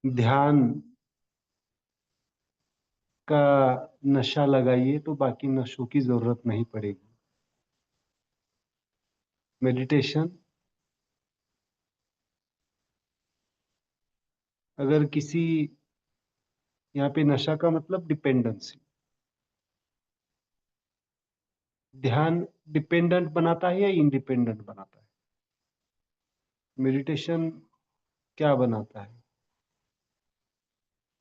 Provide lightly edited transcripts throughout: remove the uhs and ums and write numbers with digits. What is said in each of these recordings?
ध्यान का नशा लगाइए तो बाकी नशों की जरूरत नहीं पड़ेगी। मेडिटेशन, अगर किसी, यहाँ पे नशा का मतलब डिपेंडेंसी, ध्यान डिपेंडेंट बनाता है या इंडिपेंडेंट बनाता है? मेडिटेशन क्या बनाता है?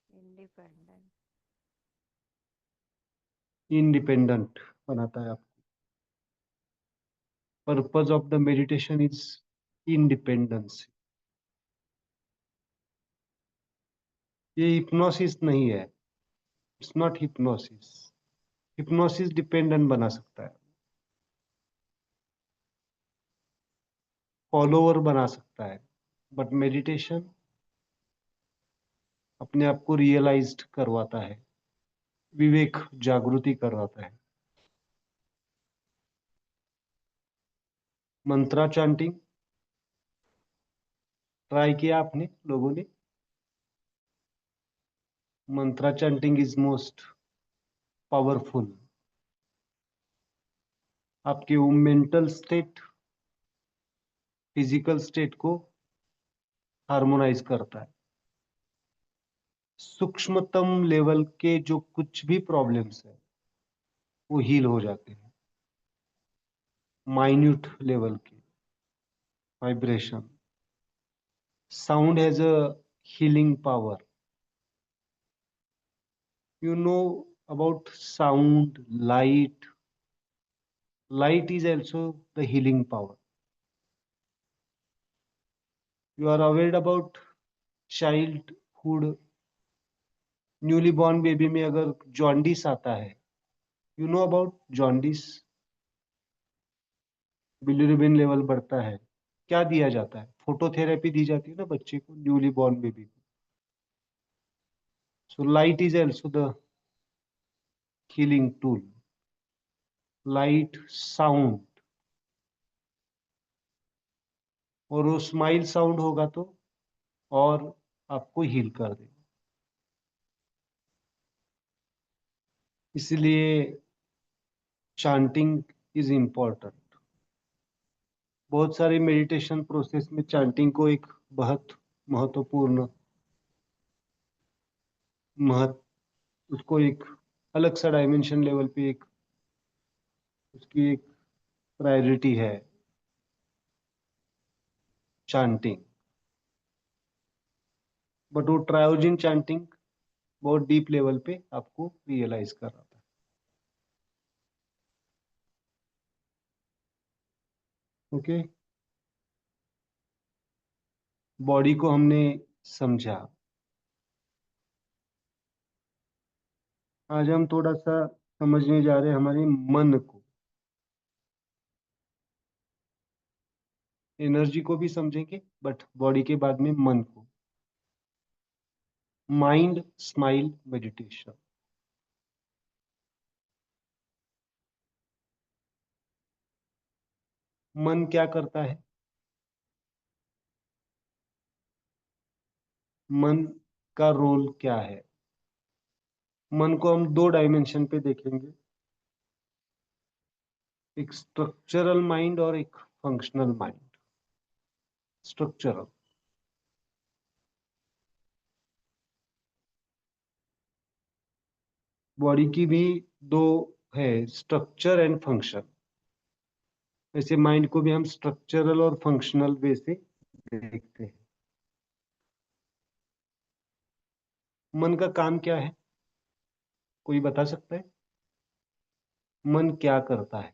इंडिपेंडेंट। इंडिपेंडेंट बनाता है आपको। Purpose of the meditation is independence. ये हिप्नोसिस नहीं है, it's not hypnosis. Hypnosis dependent बना सकता है, फॉलोअर बना सकता है, बट मेडिटेशन अपने आप को रियलाइज्ड करवाता है, विवेक जागृति करवाता है। मंत्रा चैंटिंग ट्राई किया आपने लोगों ने? मंत्रा चैंटिंग इज मोस्ट पावरफुल। आपके वो मेंटल स्टेट, फिजिकल स्टेट को हार्मोनाइज करता है। सूक्ष्मतम लेवल के जो कुछ भी प्रॉब्लम्स है वो हील हो जाते हैं। माइन्यूट लेवल के vibration, sound has a healing power. You know about sound, light. Light is also the healing power. You are aware about childhood, newly born baby में अगर जॉन्डिस आता है, you know about jaundice, bilirubin level बढ़ता है, क्या दिया जाता है? फोटोथेरेपी दी जाती है ना बच्चे को, न्यूली बॉर्न बेबी को। So light is also the healing tool. Light, sound, और वो स्माइल साउंड होगा तो और आपको हील कर देगा। इसलिए चांटिंग इज इम्पोर्टेंट। बहुत सारे मेडिटेशन प्रोसेस में चांटिंग को एक बहुत महत्वपूर्ण महत्व, उसको एक अलग सा डायमेंशन लेवल पे एक उसकी एक प्रायोरिटी है चांटिंग। बट वो ट्रायोजिन चांटिंग बहुत डीप लेवल पे आपको रियलाइज कर रहा था। ओके, बॉडी को हमने समझा। आज हम थोड़ा सा समझने जा रहे हैं हमारे मन को। एनर्जी को भी समझेंगे बट बॉडी के बाद में मन को। Mind smile meditation. मन क्या करता है? मन का रोल क्या है? मन को हम दो डायमेंशन पे देखेंगे, एक स्ट्रक्चरल माइंड और एक फंक्शनल माइंड। स्ट्रक्चरल, बॉडी की भी दो है, स्ट्रक्चर एंड फंक्शन। वैसे माइंड को भी हम स्ट्रक्चरल और फंक्शनल वे से देखते हैं। मन का काम क्या है, कोई बता सकता है? मन क्या करता है?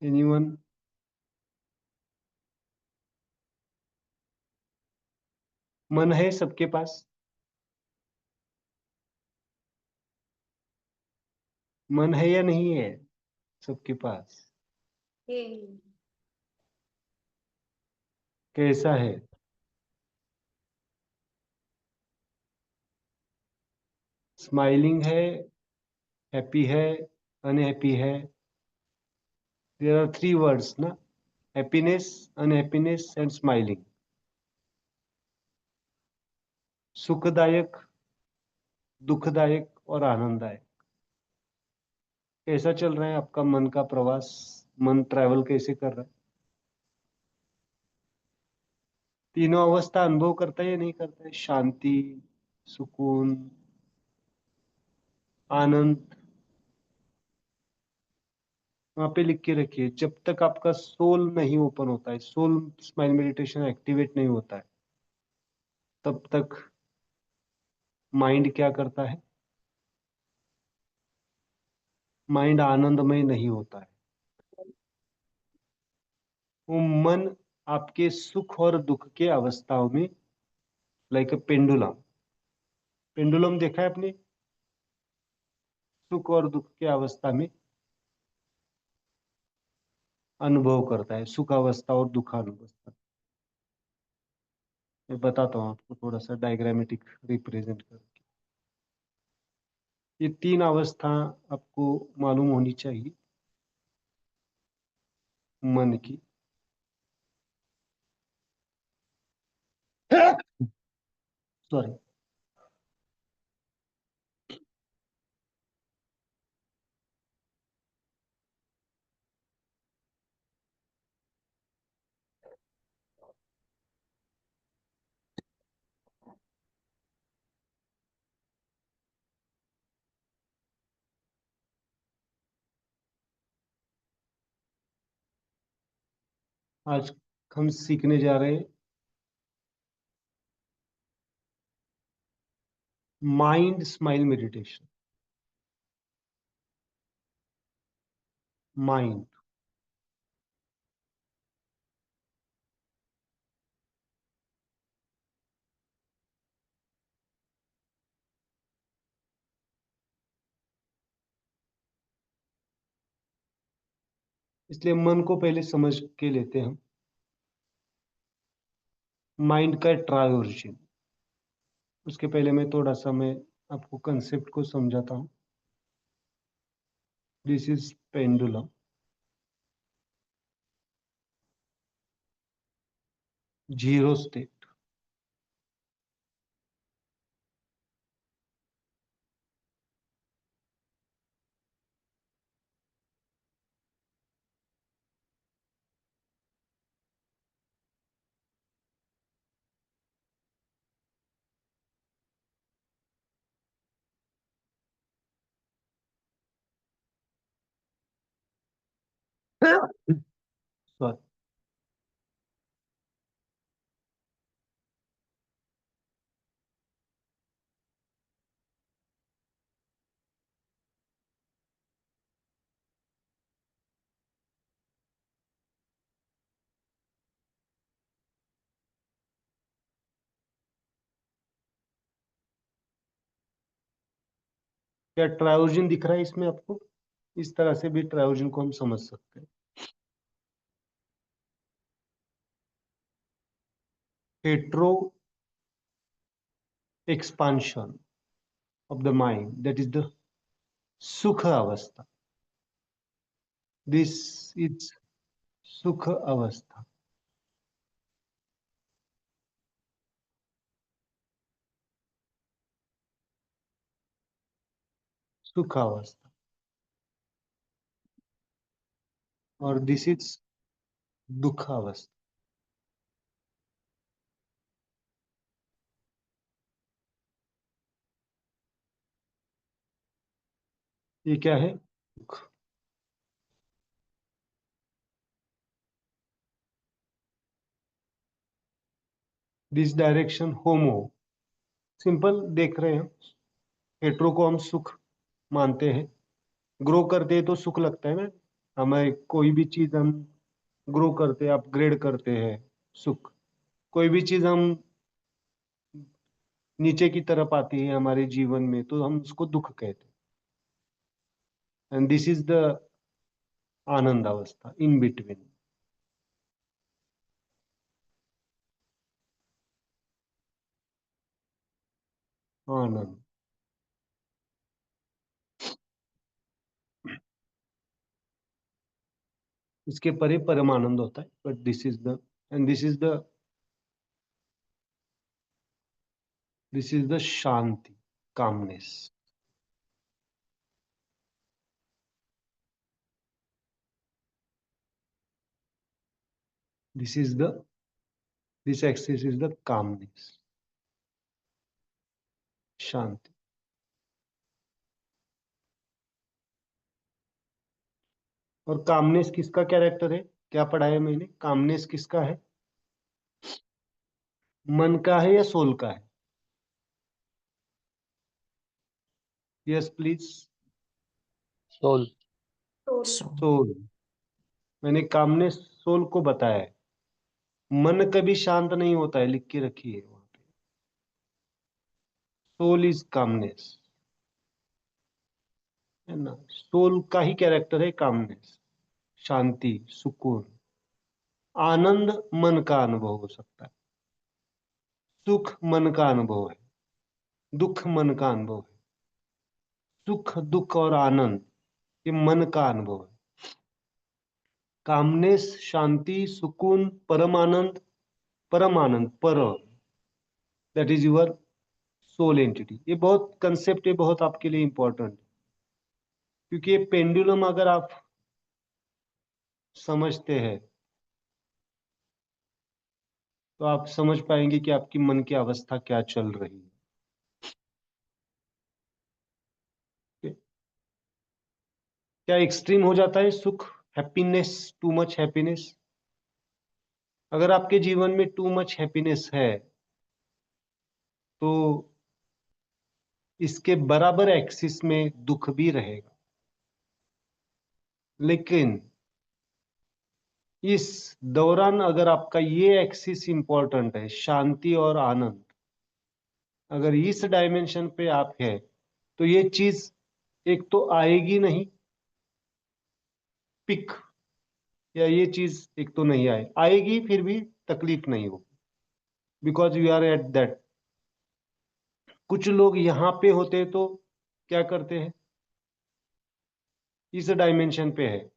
एनीवन? मन है सबके पास? मन है या नहीं है सबके पास? कैसा है? स्माइलिंग है, हैप्पी है, अनहैप्पी है, देयर आर थ्री वर्ड्स ना, हैप्पीनेस, अनहैप्पीनेस एंड स्माइलिंग. सुखदायक, दुखदायक और आनंददायक. कैसा चल रहा है आपका मन का प्रवास? मन ट्रैवल कैसे कर रहा है? तीनों अवस्था अनुभव करता है या नहीं करता है? शांति, सुकून, आनंद. वहां पे लिख के रखिए, जब तक आपका सोल नहीं ओपन होता है, सोल स्माइल मेडिटेशन एक्टिवेट नहीं होता है, तब तक माइंड क्या करता है? माइंड आनंदमय नहीं होता है. वो मन आपके सुख और दुख के अवस्थाओं में, लाइक अ पेंडुलम. पेंडुलम देखा है आपने? सुख और दुख के अवस्था में अनुभव करता है, सुख अवस्था और दुख अवस्था. मैं बताता हूँ आपको थोड़ा सा डायग्रामेटिक रिप्रेजेंट करके. ये तीन अवस्था आपको मालूम होनी चाहिए मन की. सॉरी. आज हम सीखने जा रहे हैं माइंड स्माइल मेडिटेशन. माइंड. इसलिए मन को पहले समझ के लेते हैं हम. माइंड का ट्रायोर्जिन. उसके पहले मैं आपको कंसेप्ट को समझाता हूँ. This is pendulum. Zero state. Sorry. क्या ट्रायोर्जिन दिख रहा है इसमें आपको? इस तरह से भी ट्रायोर्जिन को हम समझ सकते हैं. Hetero expansion of the mind, that is the सुख अवस्था. दिस इज सुख अवस्था. सुख अवस्था. और दिस इज दुख अवस्था. ये क्या है? दुख. This direction homo. सिंपल देख रहे हैं. हेट्रो को हम सुख मानते हैं. ग्रो करते हैं तो सुख लगता है ना. हमें कोई भी चीज हम ग्रो करते हैं, अपग्रेड करते हैं, सुख. कोई भी चीज हम नीचे की तरफ आती है हमारे जीवन में तो हम उसको दुख कहते हैं. एंड दिस इज द आनंद अवस्था, इन बिटवीन. आनंद. इसके परे परमानंद होता है, but this is the end this is the शांति, calmness. This is the this axis is the calmness, शांति। और कामनेस किसका कैरेक्टर है? क्या पढ़ा है मैंने? कामनेस किसका है? मन का है या सोल का है? Yes please. सोल। सोल। मैंने कामनेस सोल को बताया है। मन कभी शांत नहीं होता है, लिख के रखिए वहां पे। सोल इज कामनेस, है ना? सोल का ही कैरेक्टर है कामनेस, शांति, सुकून। आनंद मन का अनुभव हो सकता है, सुख मन का अनुभव है, दुख मन का अनुभव है। सुख, दुख और आनंद ये मन का अनुभव है। कामनेस, शांति, सुकून, परम आनंद, पर, that is your soul entity. ये बहुत कंसेप्ट है, बहुत आपके लिए इंपॉर्टेंट है, क्योंकि ये पेंडुलम अगर आप समझते हैं तो आप समझ पाएंगे कि आपकी मन की अवस्था क्या चल रही है। क्या एक्सट्रीम हो जाता है सुख, हैप्पीनेस, टू मच हैप्पीनेस? अगर आपके जीवन में टू मच हैप्पीनेस है तो इसके बराबर एक्सिस में दुख भी रहेगा। लेकिन इस दौरान अगर आपका ये एक्सिस इंपॉर्टेंट है, शांति और आनंद, अगर इस डायमेंशन पे आप है तो ये चीज एक तो आएगी नहीं, पिक, या ये चीज एक तो नहीं आएगी, फिर भी तकलीफ नहीं होगी, because you are at that. कुछ लोग यहाँ पे होते तो क्या करते हैं, इस डायमेंशन पे है,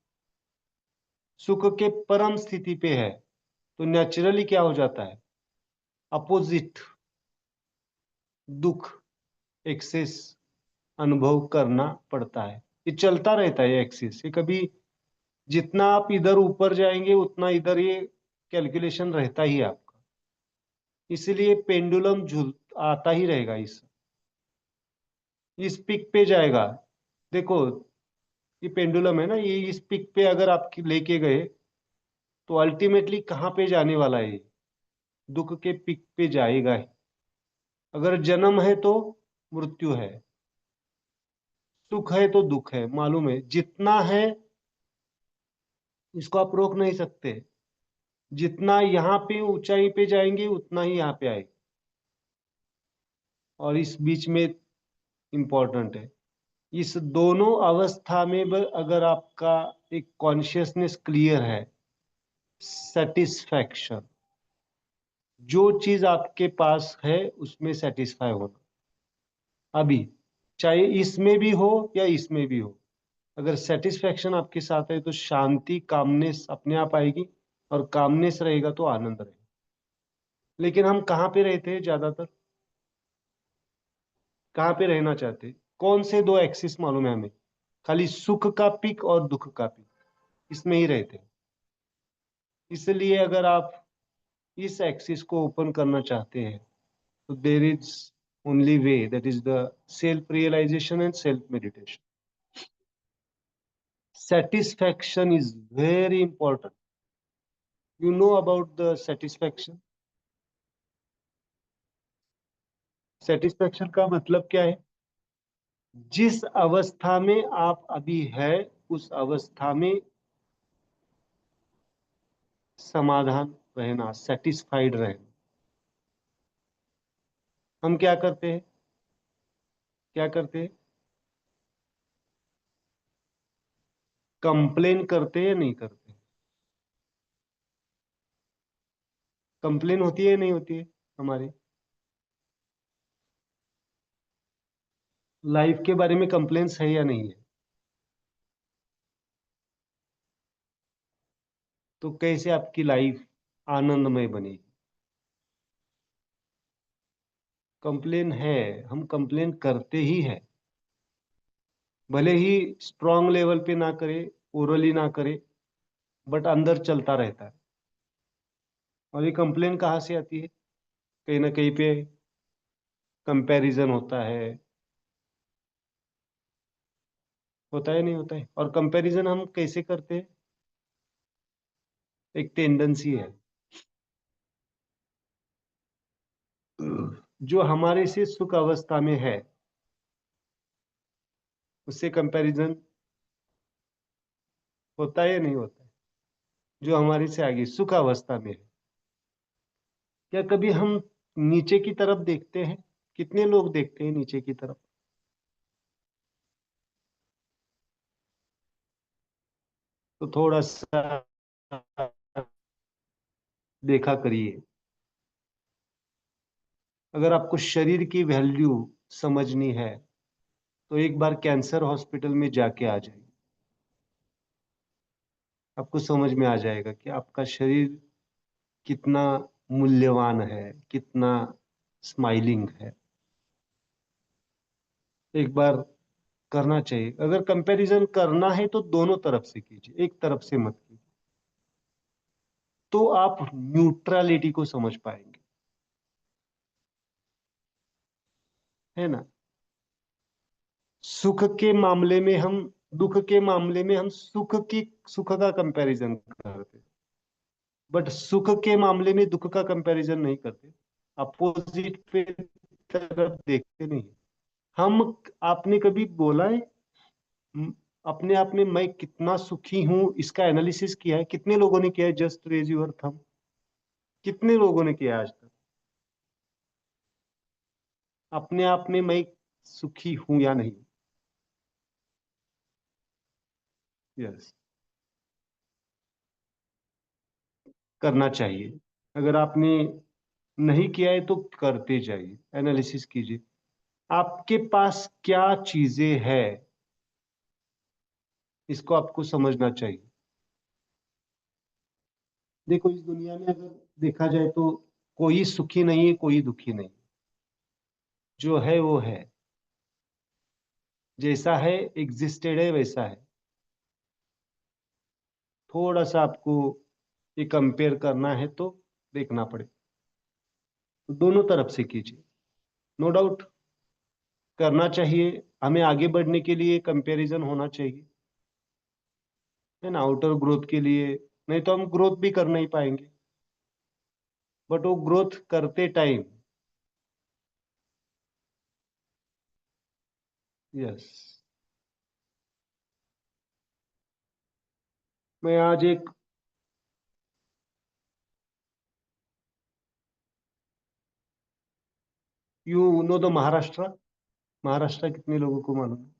सुख के परम स्थिति पे है, तो नेचुरली क्या हो जाता है, अपोजिट, दुख, एक्सेस अनुभव करना पड़ता है। ये चलता रहता है, ये एक्सिस, ये कभी, जितना आप इधर ऊपर जाएंगे उतना इधर ये कैलकुलेशन रहता ही है आपका। इसलिए पेंडुलम झूल आता ही रहेगा, इस पिक पे जाएगा। देखो, ये पेंडुलम है ना, ये इस पिक पे अगर आप लेके गए तो अल्टीमेटली कहाँ पे जाने वाला है ये? दुख के पिक पे जाएगा ही। अगर जन्म है तो मृत्यु है, सुख है तो दुख है, मालूम है जितना है, इसको आप रोक नहीं सकते। जितना यहाँ पे ऊंचाई पे जाएंगे उतना ही यहाँ पे आएगा। और इस बीच में इंपॉर्टेंट है, इस दोनों अवस्था में अगर आपका एक कॉन्शियसनेस क्लियर है, सेटिस्फैक्शन, जो चीज आपके पास है उसमें सेटिस्फाई होना, अभी चाहे इसमें भी हो या इसमें भी हो, अगर सेटिस्फैक्शन आपके साथ है तो शांति, कामनेस अपने आप आएगी, और कामनेस रहेगा तो आनंद रहेगा। लेकिन हम कहाँ पे रहते हैं ज्यादातर, कहाँ पे रहना चाहते हैं? कौन से दो एक्सिस मालूम है हमें? खाली सुख का पिक और दुख का पिक, इसमें ही रहते हैं। इसलिए अगर आप इस एक्सिस को ओपन करना चाहते हैं तो there is only way, that is the self realisation and self meditation. Satisfaction is very important. You know about the satisfaction? Satisfaction का मतलब क्या है? जिस अवस्था में आप अभी है उस अवस्था में समाधान रहना, सेटिस्फाइड रहना। हम क्या करते हैं, क्या करते हैं? कंप्लेन करते हैं या नहीं करते? कंप्लेन होती है नहीं होती है हमारी लाइफ के बारे में? कंप्लेन्स है या नहीं है? तो कैसे आपकी लाइफ आनंदमय बनेगी? कंप्लेन है, हम कंप्लेन करते ही है, भले ही स्ट्रांग लेवल पे ना करे, ओरली ना करे, बट अंदर चलता रहता है। और ये कंप्लेन कहाँ से आती है? कहीं ना कहीं पे कंपैरिजन होता है नहीं होता है। और कंपैरिजन हम कैसे करते हैं? एक टेंडेंसी है, जो हमारे से सुख अवस्था में है उससे कंपैरिजन होता है या नहीं होता है? जो हमारे से आगे सुख अवस्था में है, क्या कभी हम नीचे की तरफ देखते हैं? कितने लोग देखते हैं नीचे की तरफ? तो थोड़ा सा देखा करिए। अगर आपको शरीर की वैल्यू समझनी है तो एक बार कैंसर हॉस्पिटल में जाके आ जाइए। आपको समझ में आ जाएगा कि आपका शरीर कितना मूल्यवान है, कितना स्माइलिंग है। एक बार करना चाहिए। अगर कंपैरिजन करना है तो दोनों तरफ से कीजिए, एक तरफ से मत कीजिए, तो आप न्यूट्रलिटी को समझ पाएंगे, है ना? सुख के मामले में हम दुख के मामले में हम सुख का कंपैरिजन करते, बट सुख के मामले में दुख का कंपैरिजन नहीं करते। अपोजिट पे तरफ देखते नहीं। हम आपने कभी बोला है "म- अपने आप में मैं कितना सुखी हूं"? इसका एनालिसिस किया है? कितने लोगों ने किया है? Just raise your thumb. कितने लोगों ने किया है आज तक? अपने आप में मैं सुखी हूं या नहीं? यस, करना चाहिए। अगर आपने नहीं किया है तो करते जाइए, एनालिसिस कीजिए आपके पास क्या चीजें हैं। इसको आपको समझना चाहिए। देखो, इस दुनिया में अगर देखा जाए तो कोई सुखी नहीं है, कोई दुखी नहीं। जो है वो है, जैसा है एग्जिस्टेड है वैसा है। थोड़ा सा आपको ये कंपेयर करना है तो देखना पड़े, तो दोनों तरफ से कीजिए। नो डाउट करना चाहिए, हमें आगे बढ़ने के लिए कंपैरिजन होना चाहिए, है ना? आउटर ग्रोथ के लिए, नहीं तो हम ग्रोथ भी कर नहीं पाएंगे। बट वो ग्रोथ करते टाइम, यस, मैं आज एक you know the Maharashtra. Maharashtra कितने लोगों को मालूम है?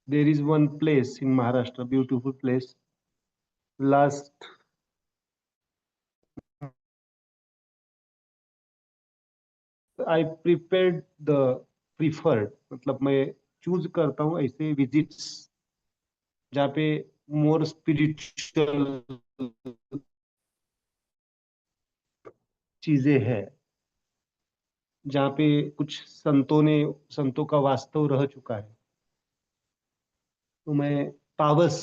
There is one place in Maharashtra, beautiful place. Last I prepared the preferred, मतलब मैं चूज करता हूँ ऐसे विजिट्स जहाँ पे मोर स्पिरिचुअल चीजें हैं, जहाँ पे कुछ संतों का वास्तव रह चुका है। तो मैं पावस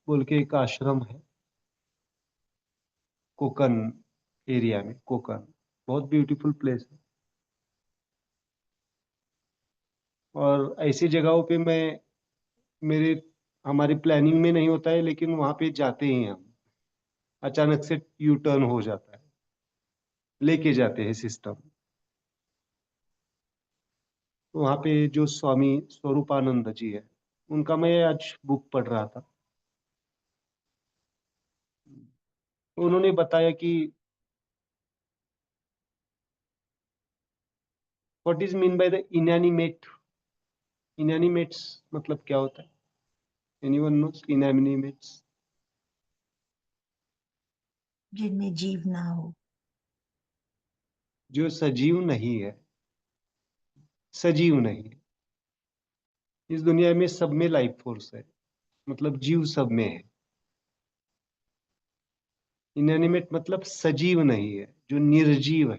बोल के एक आश्रम है कोकन एरिया में, कोकन, बहुत ब्यूटीफुल प्लेस है। और ऐसी जगहों पे मैं मेरे हमारी प्लानिंग में नहीं होता है, लेकिन वहां पे जाते ही हम, अचानक से यू टर्न हो जाता है, लेके जाते हैं सिस्टम। तो वहां पे जो स्वामी स्वरूपानंद जी है, उनका मैं आज बुक पढ़ रहा था। तो उन्होंने बताया कि what is mean by the inanimate. Inanimates मतलब क्या होता है? Anyone knows inanimates? जिनमें जीव ना हो। जो सजीव नहीं है, सजीव नहीं है। इस दुनिया में सब में लाइफ फोर्स है, मतलब जीव सब में है। इनएनिमेट मतलब सजीव नहीं है, जो निर्जीव है।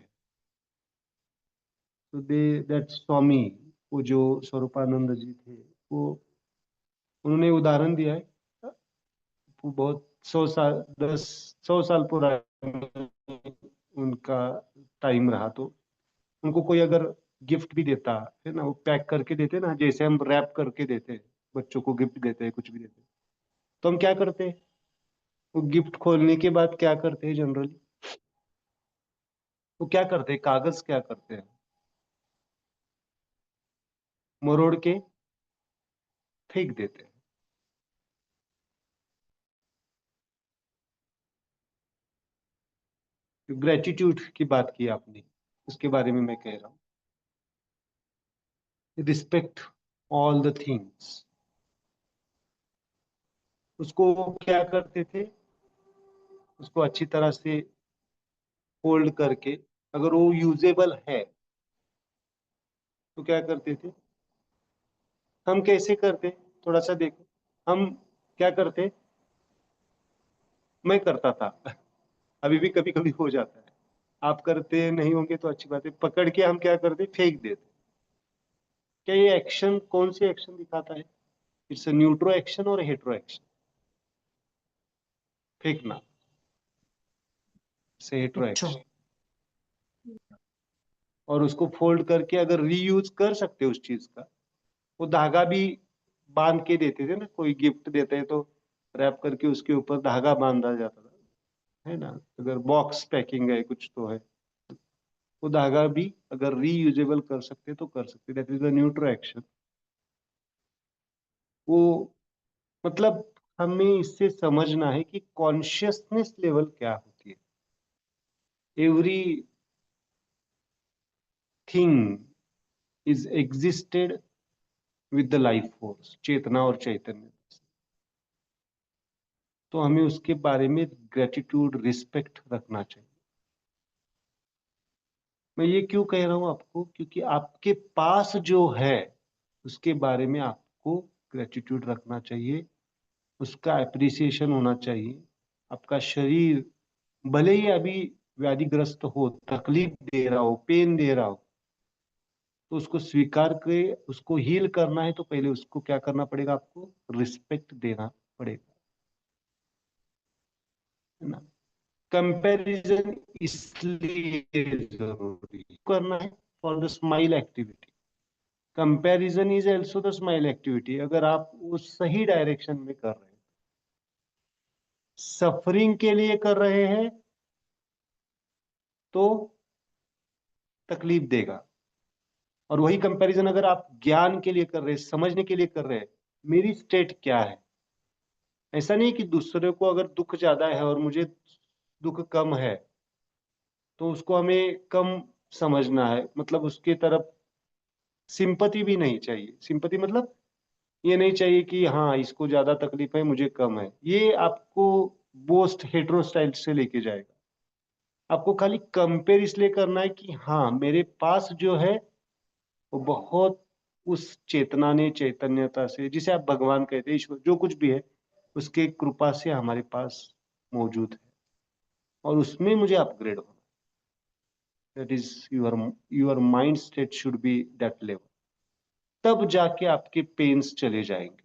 तो दे दैट स्वामी, वो जो स्वरूपानंद जी थे, वो उन्होंने उदाहरण दिया है। वो बहुत 100 साल 100 साल पुराना उनका टाइम रहा। तो उनको कोई अगर गिफ्ट भी देता है ना, वो पैक करके देते ना, जैसे हम रैप करके देते हैं, बच्चों को गिफ्ट देते हैं, कुछ भी देते हैं, तो हम क्या करते हैं? वो गिफ्ट खोलने के बाद क्या करते हैं जनरली? वो क्या करते हैं, कागज क्या करते हैं, मरोड़ के फेंक देते हैं। ग्रेटिट्यूड की बात की आपने, उसके बारे में मैं कह रहा हूँ। Respect all the things. उसको क्या करते थे? उसको अच्छी तरह से होल्ड करके, अगर वो यूजेबल है तो क्या करते थे? हम कैसे करते? थोड़ा सा देखो। हम क्या करते? मैं करता था अभी भी कभी कभी हो जाता है। आप करते नहीं होंगे तो अच्छी बात है। पकड़ के हम क्या करते? फेंक देते। क्या ये एक्शन कौन सी एक्शन दिखाता है? इट्स अ न्यूट्रो एक्शन और हेट्रो एक्शन। फेंकना से हेट्रो Retro. एक्शन। और उसको फोल्ड करके अगर रीयूज कर सकते उस चीज का, वो धागा भी बांध के देते थे ना, कोई गिफ्ट देते हैं तो रैप करके उसके ऊपर धागा बांधा जाता था, है ना? अगर बॉक्स पैकिंग है कुछ तो है, वो धागा भी अगर रीयूजेबल कर सकते तो कर सकते। That is the neutro action. वो मतलब हमें इससे समझना है कि कॉन्शियसनेस लेवल क्या होती है। Everything is existed with the life force, चेतना और चैतन्य। तो हमें उसके बारे में ग्रेटिट्यूड, रिस्पेक्ट रखना चाहिए। मैं ये क्यों कह रहा हूं आपको? क्योंकि आपके पास जो है उसके बारे में आपको ग्रेटिट्यूड रखना चाहिए, उसका एप्रिसिएशन होना चाहिए। आपका शरीर भले ही अभी व्याधिग्रस्त हो, तकलीफ दे रहा हो, पेन दे रहा हो, तो उसको स्वीकार के उसको हील करना है तो पहले उसको क्या करना पड़ेगा? आपको रिस्पेक्ट देना पड़ेगा, है ना? कंपैरिजन इसलिए जरूरी करना है for the smile activity. Comparison is also the smile activity. अगर आप उस सही डायरेक्शन में कर रहे हैं, सफरिंग के लिए कर रहे हैं, तो तकलीफ देगा। और वही कंपैरिजन अगर आप ज्ञान के लिए कर रहे हैं, समझने के लिए कर रहे हैं, मेरी स्टेट क्या है। ऐसा नहीं कि दूसरे को अगर दुख ज्यादा है और मुझे दुख कम है तो उसको हमें कम समझना है, मतलब उसके तरफ सिंपति भी नहीं चाहिए। सिंपति मतलब ये नहीं चाहिए कि हाँ इसको ज्यादा तकलीफ है मुझे कम है। ये आपको बोस्ट हेट्रो स्टाइल से लेके जाएगा। आपको खाली कंपेयर इसलिए करना है कि हाँ मेरे पास जो है वो बहुत उस चेतना ने, चैतन्यता से, जिसे आप भगवान कहते हैं, ईश्वर, जो कुछ भी है, उसके कृपा से हमारे पास मौजूद है और उसमें मुझे अपग्रेड होना। That is your mind state should be that level. तब जाके आपके पेन्स चले जाएंगे।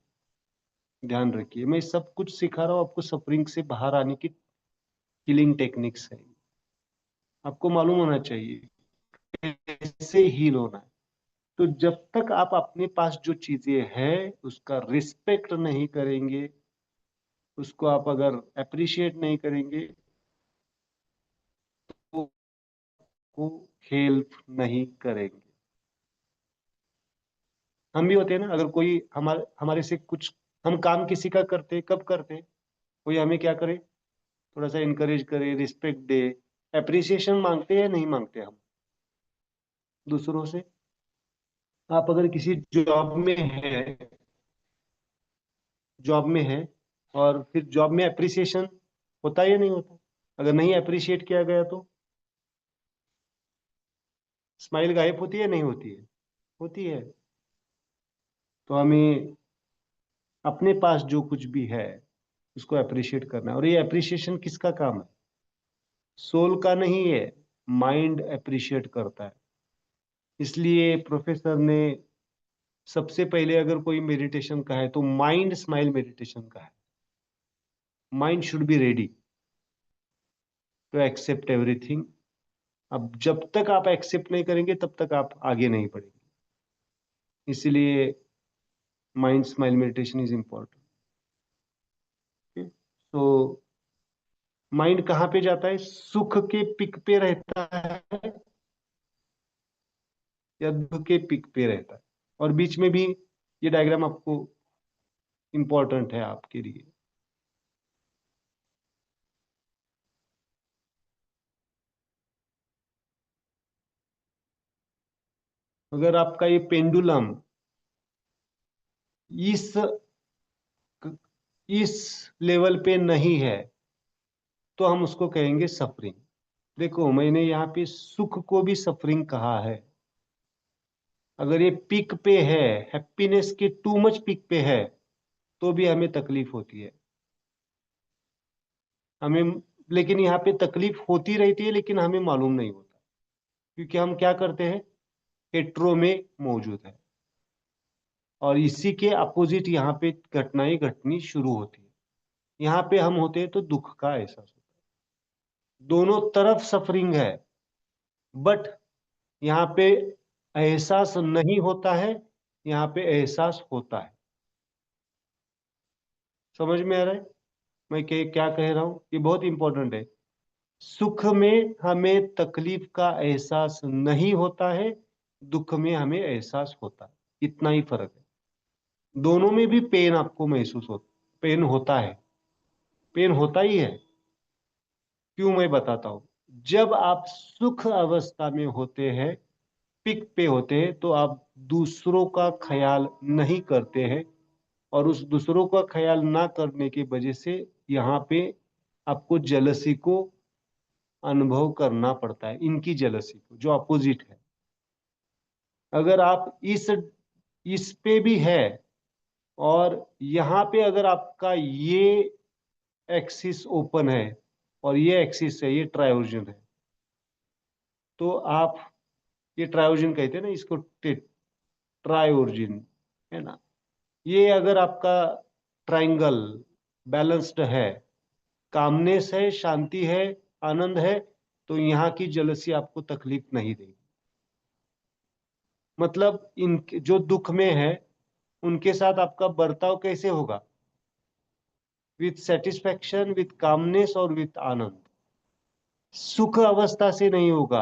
ध्यान रखिए, मैं सब कुछ सिखा रहा हूँ आपको सफरिंग से बाहर आने की हीलिंग टेक्निक्स है। आपको मालूम होना चाहिए कैसे हील होना है। तो जब तक आप अपने पास जो चीजें हैं उसका रिस्पेक्ट नहीं करेंगे, उसको आप अगर अप्रिशिएट नहीं करेंगे, तो वो हेल्प नहीं करेंगे। हम भी होते हैं ना, अगर कोई हमारे हमारे से कुछ, हम काम किसी का करते हैं, कब करते हैं? कोई हमें क्या करे, थोड़ा सा इनकरेज करे, रिस्पेक्ट दे, अप्रिसिएशन मांगते हैं या नहीं मांगते हम दूसरों से? आप अगर किसी जॉब में है और फिर जॉब में अप्रिसिएशन होता है या नहीं होता? अगर नहीं अप्रिशिएट किया गया तो स्माइल गायब होती है या नहीं होती है? होती है। तो हमें अपने पास जो कुछ भी है उसको अप्रिशिएट करना है। और ये अप्रिशिएशन किसका काम है? सोल का नहीं है, माइंड अप्रिशिएट करता है। इसलिए प्रोफेसर ने सबसे पहले अगर कोई मेडिटेशन का है तो माइंड स्माइल मेडिटेशन का है। Mind should be ready to accept everything. अब जब तक आप एक्सेप्ट नहीं करेंगे तब तक आप आगे नहीं बढ़ेंगे। इसलिए mind smile meditation is important. तो माइंड कहाँ पे जाता है? सुख के पिक पे रहता है या दुख के पिक पे रहता है? और बीच में भी ये डायग्राम आपको इंपॉर्टेंट है आपके लिए। अगर आपका ये पेंडुलम इस इस लेवल पे नहीं है तो हम उसको कहेंगे सफरिंग। देखो, मैंने यहाँ पे सुख को भी सफरिंग कहा है। अगर ये पीक पे है, हैप्पीनेस के टू मच पीक पे है, तो भी हमें तकलीफ होती है। हमें, लेकिन यहाँ पे तकलीफ होती रहती है लेकिन हमें मालूम नहीं होता, क्योंकि हम क्या करते हैं, हेट्रो में मौजूद है। और इसी के अपोजिट यहाँ पे घटनाएं घटनी शुरू होती है। यहाँ पे हम होते हैं तो दुख का एहसास होता है। दोनों तरफ सफरिंग है, बट यहाँ पे एहसास नहीं होता है, यहाँ पे एहसास होता है। समझ में आ रहा है मैं क्या कह रहा हूं? ये बहुत इंपॉर्टेंट है। सुख में हमें तकलीफ का एहसास नहीं होता है, दुख में हमें एहसास होता है। इतना ही फर्क है। दोनों में भी पेन आपको महसूस होता, पेन होता है, पेन होता ही है। क्यों, मैं बताता हूं। जब आप सुख अवस्था में होते हैं, पिक पे होते हैं, तो आप दूसरों का ख्याल नहीं करते हैं। और उस दूसरों का ख्याल ना करने की वजह से यहाँ पे आपको जेलसी को अनुभव करना पड़ता है, इनकी जेलसी को, जो अपोजिट है। अगर आप इस पे भी है, और यहाँ पे अगर आपका ये एक्सिस ओपन है और ये एक्सिस है, ये ट्रायोजन है, तो आप, ये ट्रायोजन कहते हैं ना इसको, ट्रायोजन है ना। ये अगर आपका ट्रायंगल बैलेंस्ड है, कामनेस है, शांति है, आनंद है, तो यहाँ की जेलसी आपको तकलीफ नहीं देगी। मतलब इन जो दुख में है उनके साथ आपका बर्ताव कैसे होगा? विथ सेटिस्फैक्शन, विथ कामनेस और विथ आनंद। सुख अवस्था से नहीं होगा,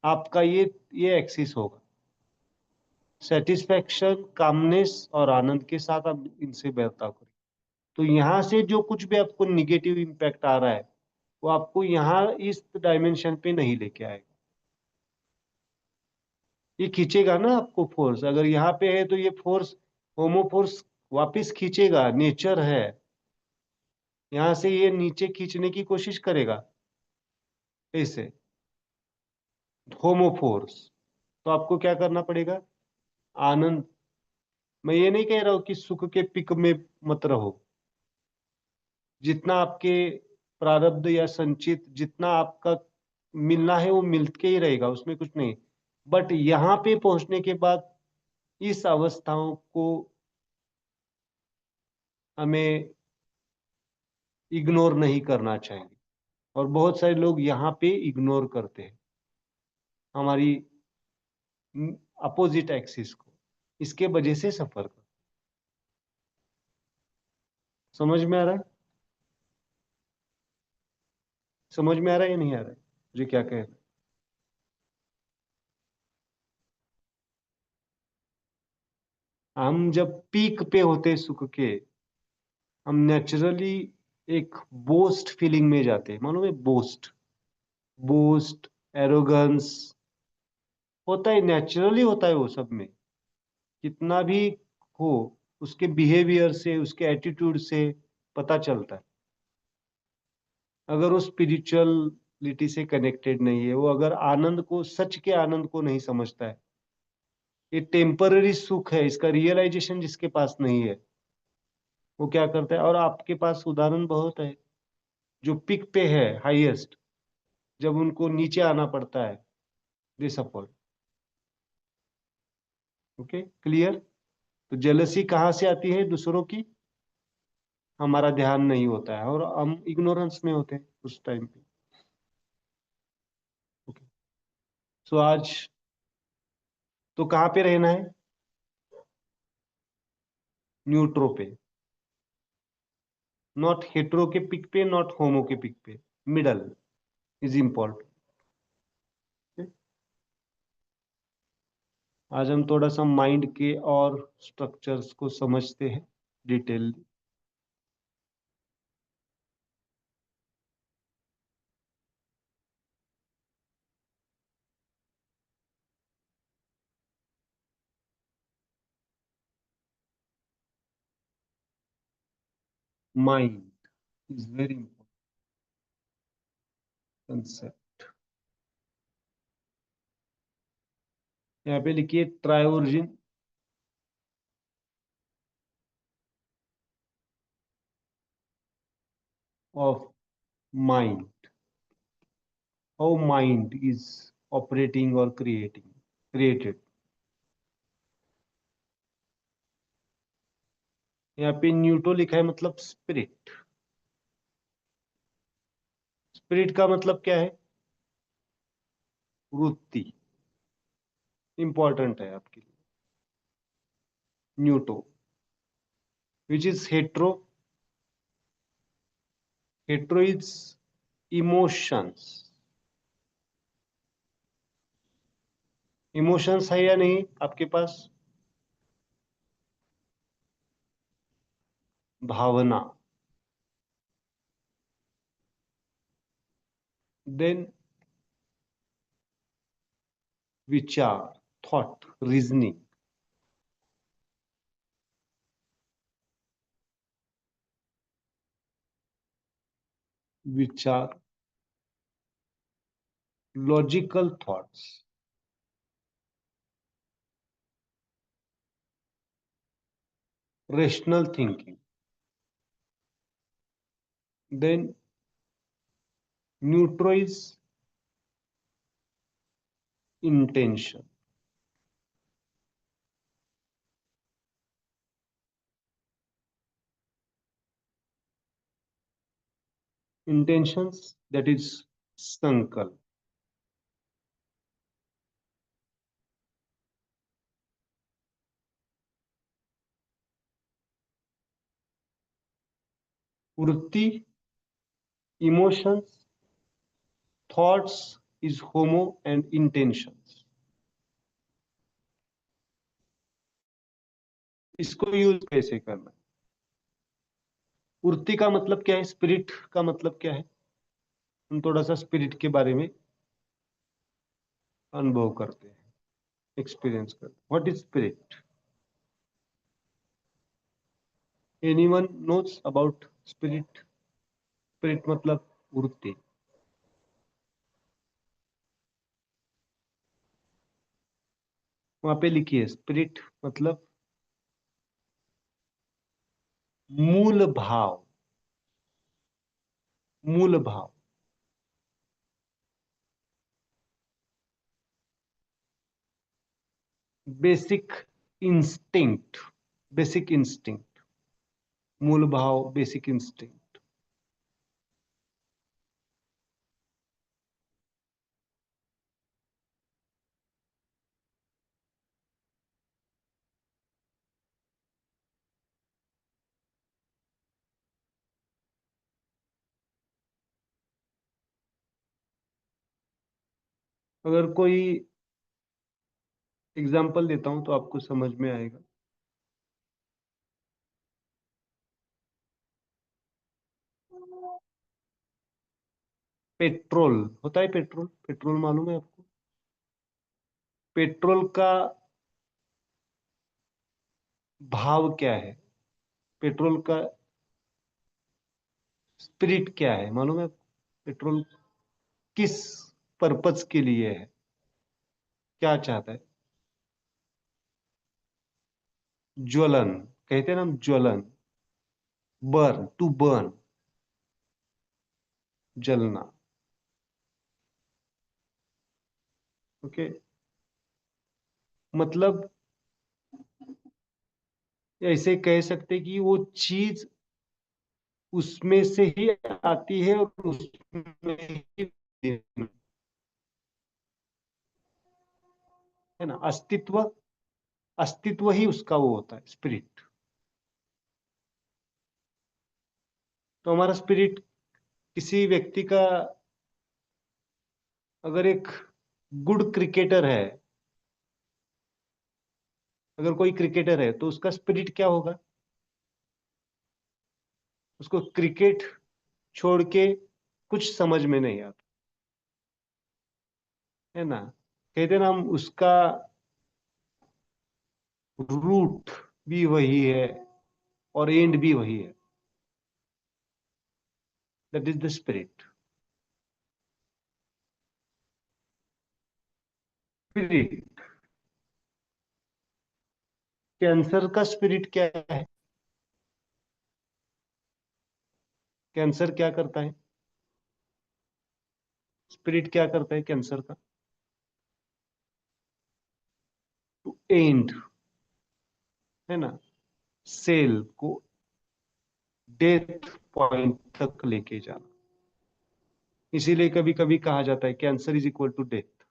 आपका ये एक्सिस होगा। सेटिस्फैक्शन, कामनेस और आनंद के साथ आप इनसे बर्ताव करें। तो यहाँ से जो कुछ भी आपको निगेटिव इम्पैक्ट आ रहा है, वो आपको यहाँ इस डायमेंशन पे नहीं लेके आएगा। ये खींचेगा ना आपको फोर्स, अगर यहाँ पे है तो ये फोर्स, होमो फोर्स वापिस खींचेगा, नेचर है। यहाँ से ये नीचे खींचने की कोशिश करेगा, ऐसे होमो फोर्स। तो आपको क्या करना पड़ेगा? आनंद। मैं ये नहीं कह रहा हूं कि सुख के पिक में मत रहो। जितना आपके प्रारब्ध या संचित, जितना आपका मिलना है वो मिलके ही रहेगा, उसमें कुछ नहीं। बट यहाँ पे पहुंचने के बाद इस अवस्थाओं को हमें इग्नोर नहीं करना चाहिए। और बहुत सारे लोग यहाँ पे इग्नोर करते हैं हमारी अपोजिट एक्सिस को, इसके वजह से सफर कर। समझ में आ रहा है? समझ में आ रहा है या नहीं आ रहा है मुझे क्या कह रहा है? हम जब पीक पे होते हैं सुख के, हम नेचुरली एक बोस्ट फीलिंग में जाते हैं। मालूम है? बोस्ट, बोस्ट, एरोगेंस होता है, नेचुरली होता है वो सब में। कितना भी हो, उसके बिहेवियर से, उसके एटीट्यूड से पता चलता है। अगर वो स्पिरिचुअलिटी से कनेक्टेड नहीं है, वो अगर आनंद को, सच के आनंद को नहीं समझता है, ये टेम्पररी सुख है, इसका रियलाइजेशन जिसके पास नहीं है, वो क्या करता है, और आपके पास उदाहरण बहुत है, जो पिक पे है हाईएस्ट, जब उनको नीचे आना पड़ता है दे सफर। Okay, clear. तो जेलसी कहाँ से आती है? दूसरों की, हमारा ध्यान नहीं होता है और हम इग्नोरेंस में होते हैं उस टाइम पे। ओके, सो आज तो कहाँ पे रहना है? न्यूट्रो पे, नॉट हेट्रो के पिक पे, नॉट होमो के पिक पे, मिडल इज इम्पोर्टेंट। आज हम थोड़ा सा माइंड के और स्ट्रक्चर्स को समझते हैं detail. Mind is very important concept. यहाँ पे लिखिए triorigin of mind, how mind is operating और क्रिएटेड। यहाँ पे न्यूटो लिखा है, मतलब स्पिरिट। स्पिरिट का मतलब क्या है? वृत्ति। इंपॉर्टेंट है आपके लिए। Neuto, which is hetero, hetero is emotions. Emotions है या नहीं आपके पास? भावना। देन विचार, थॉट, रीजनिंग। विचार, logical thoughts, rational thinking. Then neutro is intention. Intentions, that is संकल्प। वृत्ति, emotions, thoughts is homo and intentions. इसको यूज कैसे करना है? वृत्ति का मतलब क्या है? स्पिरिट का मतलब क्या है? हम थोड़ा सा स्पिरिट के बारे में अनुभव करते हैं, एक्सपीरियंस करते हैं। What is spirit? Anyone knows about spirit? Spirit मतलब वृत्ति। वहां पे लिखिए, स्पिरिट मतलब मूल भाव। मूल भाव, बेसिक इंस्टिंक्ट। बेसिक इंस्टिंक्ट, मूल भाव, बेसिक इंस्टिंक्ट। अगर कोई एग्जाम्पल देता हूं तो आपको समझ में आएगा। पेट्रोल होता है, पेट्रोल, पेट्रोल मालूम है आपको? पेट्रोल का भाव क्या है? पेट्रोल का स्पिरिट क्या है मालूम है आपको? पेट्रोल किस पर्पज के लिए है? क्या चाहता है? ज्वलन, कहते हैं ना हम, ज्वलन। बर्न, टू बर्न, जलना। ओके, मतलब ऐसे कह सकते कि वो चीज उसमें से ही आती है और उसमें ही है ना, अस्तित्व, अस्तित्व ही उसका वो होता है, स्पिरिट। तो हमारा स्पिरिट किसी व्यक्ति का, अगर एक गुड क्रिकेटर है, अगर कोई क्रिकेटर है तो उसका स्पिरिट क्या होगा? उसको क्रिकेट छोड़ के कुछ समझ में नहीं आता, है ना। कहते हैं ना हम, उसका रूट भी वही है और एंड भी वही है। That is the spirit. Spirit, cancer का स्पिरिट क्या है? कैंसर क्या करता है? स्पिरिट क्या करता है कैंसर का? टू एंड, है ना, सेल को डेथ पॉइंट तक लेके जाना। इसीलिए कभी कभी कहा जाता है cancer is equal to death.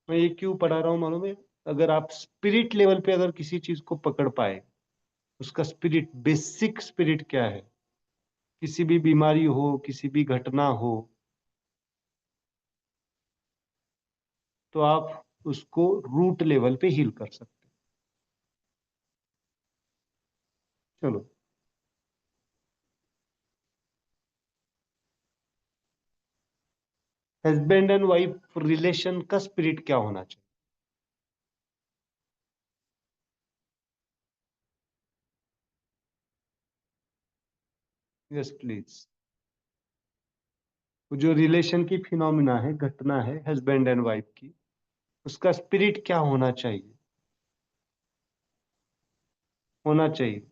मैं ये क्यों पढ़ा रहा हूं मालूम है? अगर आप स्पिरिट लेवल पे अगर किसी चीज को पकड़ पाए, उसका स्पिरिट, बेसिक स्पिरिट क्या है, किसी भी बीमारी हो, किसी भी घटना हो, तो आप उसको रूट लेवल पे हील कर सकते हैं। चलो, हस्बैंड एंड वाइफ रिलेशन का स्पिरिट क्या होना चाहिए? Yes please. जो रिलेशन की फिनोमिना है, घटना है हस्बैंड एंड वाइफ की, उसका स्पिरिट क्या होना चाहिए? होना चाहिए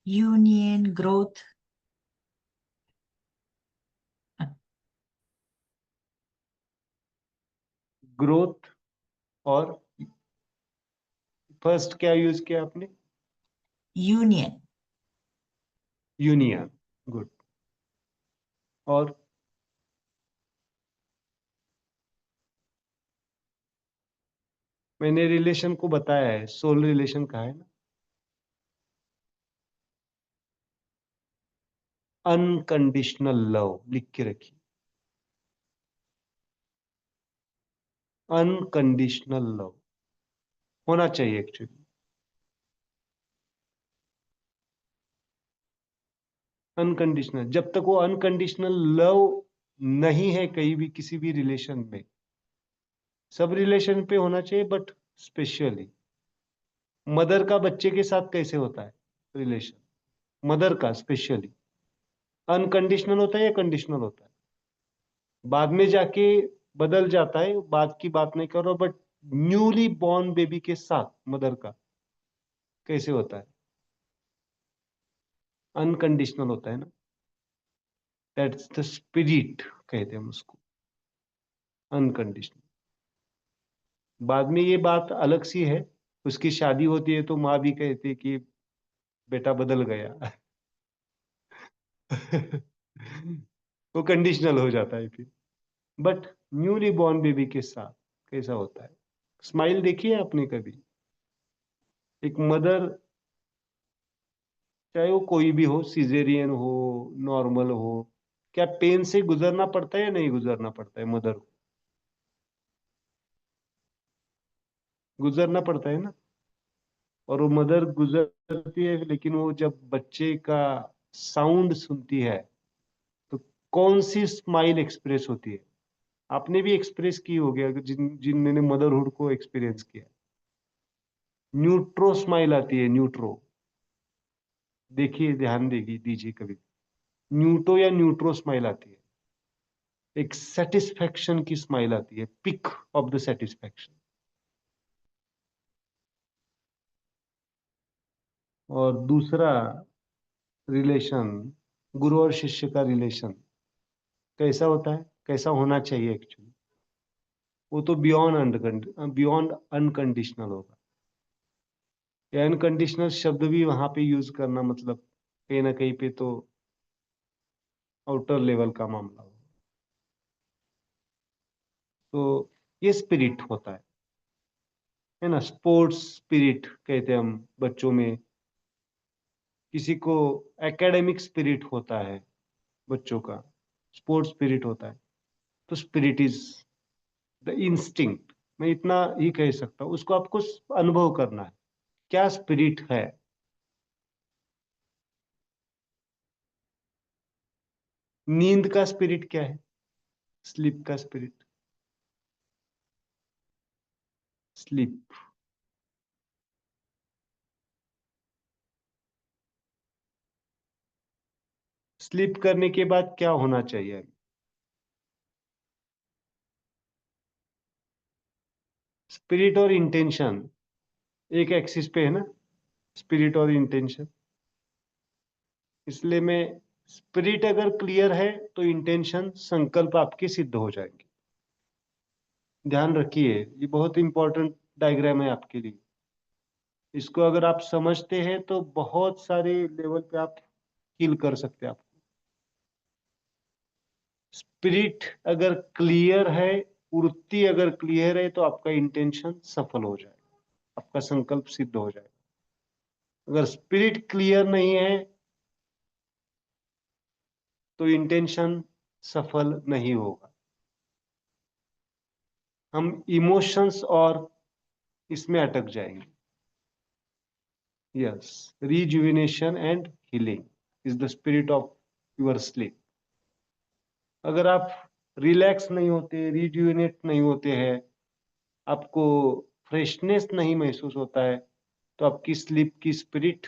Union, growth. ग्रोथ, और फर्स्ट क्या यूज किया आपने? Union. Union, good. और मैंने रिलेशन को बताया है, सोल रिलेशन कहा है ना। अनकंडीशनल लव लिख के रखिए, अनकंडीशनल लव होना चाहिए एक्चुअली। अनकंडीशनल, जब तक वो अनकंडीशनल लव नहीं है कहीं भी, किसी भी रिलेशन में, सब रिलेशन पे होना चाहिए, बट स्पेशली मदर का बच्चे के साथ कैसे होता है रिलेशन, मदर का स्पेशली अनकंडीशनल होता है या कंडीशनल होता है? बाद में जाके बदल जाता है, बात की बात नहीं कर रहा, बट न्यूली बॉर्न बेबी के साथ मदर का कैसे होता है? अनकंडीशनल होता है ना। दैट्स द स्पिरिट, कहते हैं हम उसको, अनकंडीशनल। बाद में ये बात अलग सी है, उसकी शादी होती है तो माँ भी कहती है कि बेटा बदल गया। वो कंडीशनल हो जाता है फिर। बट न्यूली बॉर्न बेबी के साथ कैसा होता है? स्माइल देखिए आपने कभी? एक मदर, चाहे वो कोई भी हो, सिजेरियन हो, नॉर्मल हो, क्या पेन से गुजरना पड़ता है या नहीं गुजरना पड़ता है मदर को? गुजरना पड़ता है ना। और वो मदर गुजरती है, लेकिन वो जब बच्चे का साउंड सुनती है तो कौन सी स्माइल एक्सप्रेस होती है? आपने भी एक्सप्रेस की होगी, अगर जिनने मदरहुड को एक्सपीरियंस किया। न्यूट्रो स्माइल आती है, न्यूट्रो। देखिए, ध्यान देगी दीजिए कभी, न्यूटो या न्यूट्रो स्माइल आती है। एक सेटिस्फेक्शन की स्माइल आती है, पिक ऑफ द सेटिस्फेक्शन। और दूसरा रिलेशन, गुरु और शिष्य का रिलेशन कैसा होता है, कैसा होना चाहिए एक्चुअली, वो तो बियॉन्ड अनकंडीशनल होगा। ये अनकंडीशनल शब्द भी वहां पे यूज करना मतलब कहीं ना कहीं पे तो आउटर लेवल का मामला होगा। तो ये स्पिरिट होता है ना। स्पोर्ट्स स्पिरिट कहते हैं हम बच्चों में। किसी को एकेडमिक स्पिरिट होता है, बच्चों का स्पोर्ट्स स्पिरिट होता है। तो स्पिरिट इज द इंस्टिंक्ट, मैं इतना ही कह सकता हूँ। उसको आपको अनुभव करना है, क्या स्पिरिट है। नींद का स्पिरिट क्या है, स्लीप का स्पिरिट, स्लीप। स्लीप करने के बाद क्या होना चाहिए। स्पिरिट और इंटेंशन एक एक्सिस पे है ना, स्पिरिट और इंटेंशन। इसलिए मैं, स्पिरिट अगर क्लियर है तो इंटेंशन संकल्प आपके सिद्ध हो जाएंगे। ध्यान रखिए, ये बहुत इंपॉर्टेंट डायग्राम है आपके लिए। इसको अगर आप समझते हैं तो बहुत सारे लेवल पे आप हील कर सकते हैं। आप स्पिरिट अगर क्लियर है, वृत्ति अगर क्लियर है, तो आपका इंटेंशन सफल हो जाएगा, आपका संकल्प सिद्ध हो जाएगा। अगर स्पिरिट क्लियर नहीं है तो इंटेंशन सफल नहीं होगा। हम इमोशंस और इसमें अटक जाएंगे। Yes, rejuvenation and healing is the spirit of your sleep. अगर आप रिलैक्स नहीं होते, रिजुविनेट नहीं होते हैं, आपको फ्रेशनेस नहीं महसूस होता है, तो आपकी स्लीप की स्पिरिट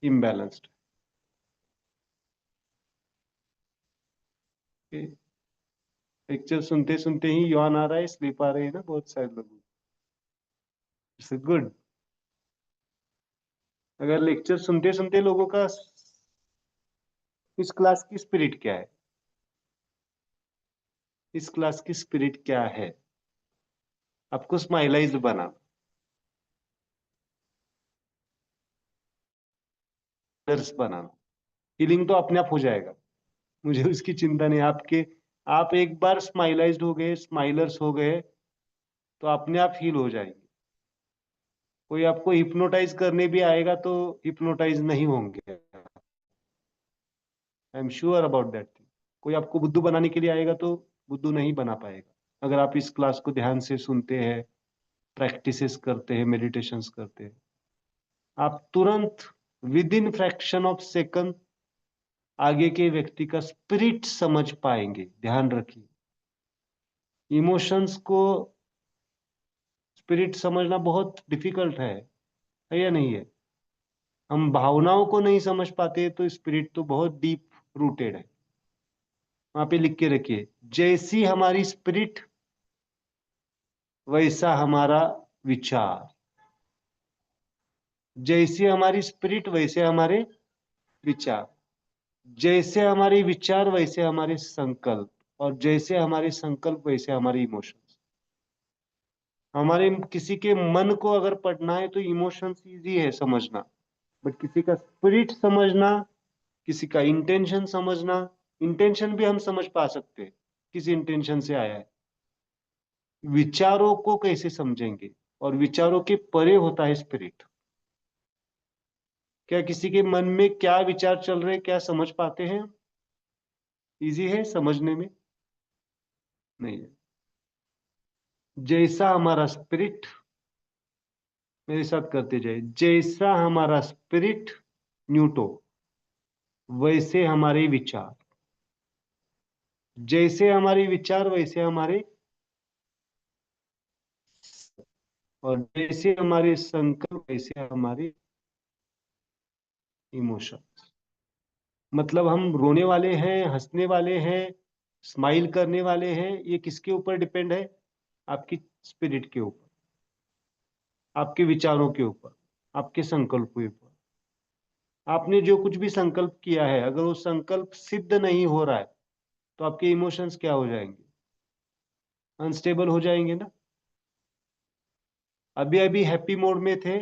इम्बैलेंस्ड है। लेक्चर सुनते सुनते ही यौन आ रहा है, स्लीप आ रही है ना बहुत सारे लोगों। It's good. अगर लेक्चर सुनते सुनते लोगों का, इस क्लास की स्पिरिट क्या है, इस क्लास की स्पिरिट क्या है, आपको स्माइलाइज बना, बनाना। हीलिंग तो अपने आप हो जाएगा, मुझे उसकी चिंता नहीं। आपके, आप एक बार स्माइलाइज्ड हो गए, स्माइलर्स हो गए, तो अपने आप हील हो जाएंगे। कोई आपको हिप्नोटाइज करने भी आएगा तो हिप्नोटाइज नहीं होंगे, I am sure about that thing. कोई आपको बुद्धू बनाने के लिए आएगा तो बुद्धू नहीं बना पाएगा। अगर आप इस क्लास को ध्यान से सुनते हैं, प्रैक्टिसेस करते हैं, मेडिटेशंस करते हैं, आप तुरंत with in fraction of second आगे के व्यक्ति का स्पिरिट समझ पाएंगे। ध्यान रखिए, इमोशंस को स्पिरिट समझना बहुत डिफिकल्ट है या नहीं है। हम भावनाओं को नहीं समझ पाते तो स्पिरिट तो बहुत डीप रूटेड है। वहां पे लिख के रखिए, जैसी हमारी स्पिरिट वैसा हमारा विचार, जैसी हमारी स्पिरिट वैसे हमारे विचार, जैसे हमारे विचार वैसे हमारे संकल्प, और जैसे हमारे संकल्प वैसे हमारे इमोशंस। हमारे किसी के मन को अगर पढ़ना है तो इमोशंस इजी है समझना, बट किसी का स्पिरिट समझना, किसी का इंटेंशन समझना, इंटेंशन भी हम समझ पा सकते हैं किस इंटेंशन से आया है, विचारों को कैसे समझेंगे, और विचारों के परे होता है स्पिरिट। क्या किसी के मन में क्या विचार चल रहे, क्या समझ पाते हैं? इजी है समझने में? नहीं है। जैसा हमारा स्पिरिट, मेरे साथ करते जाए, जैसा हमारा स्पिरिट न्यूटो वैसे हमारे विचार, जैसे हमारे विचार वैसे हमारे, और जैसे हमारे संकल्प वैसे हमारे इमोशन। मतलब हम रोने वाले हैं, हंसने वाले हैं, स्माइल करने वाले हैं, ये किसके ऊपर डिपेंड है? आपकी स्पिरिट के ऊपर, आपके विचारों के ऊपर, आपके संकल्प के ऊपर। आपने जो कुछ भी संकल्प किया है, अगर वो संकल्प सिद्ध नहीं हो रहा है तो आपके इमोशंस क्या हो जाएंगे? अनस्टेबल हो जाएंगे ना। अभी अभी हैप्पी मोड में थे,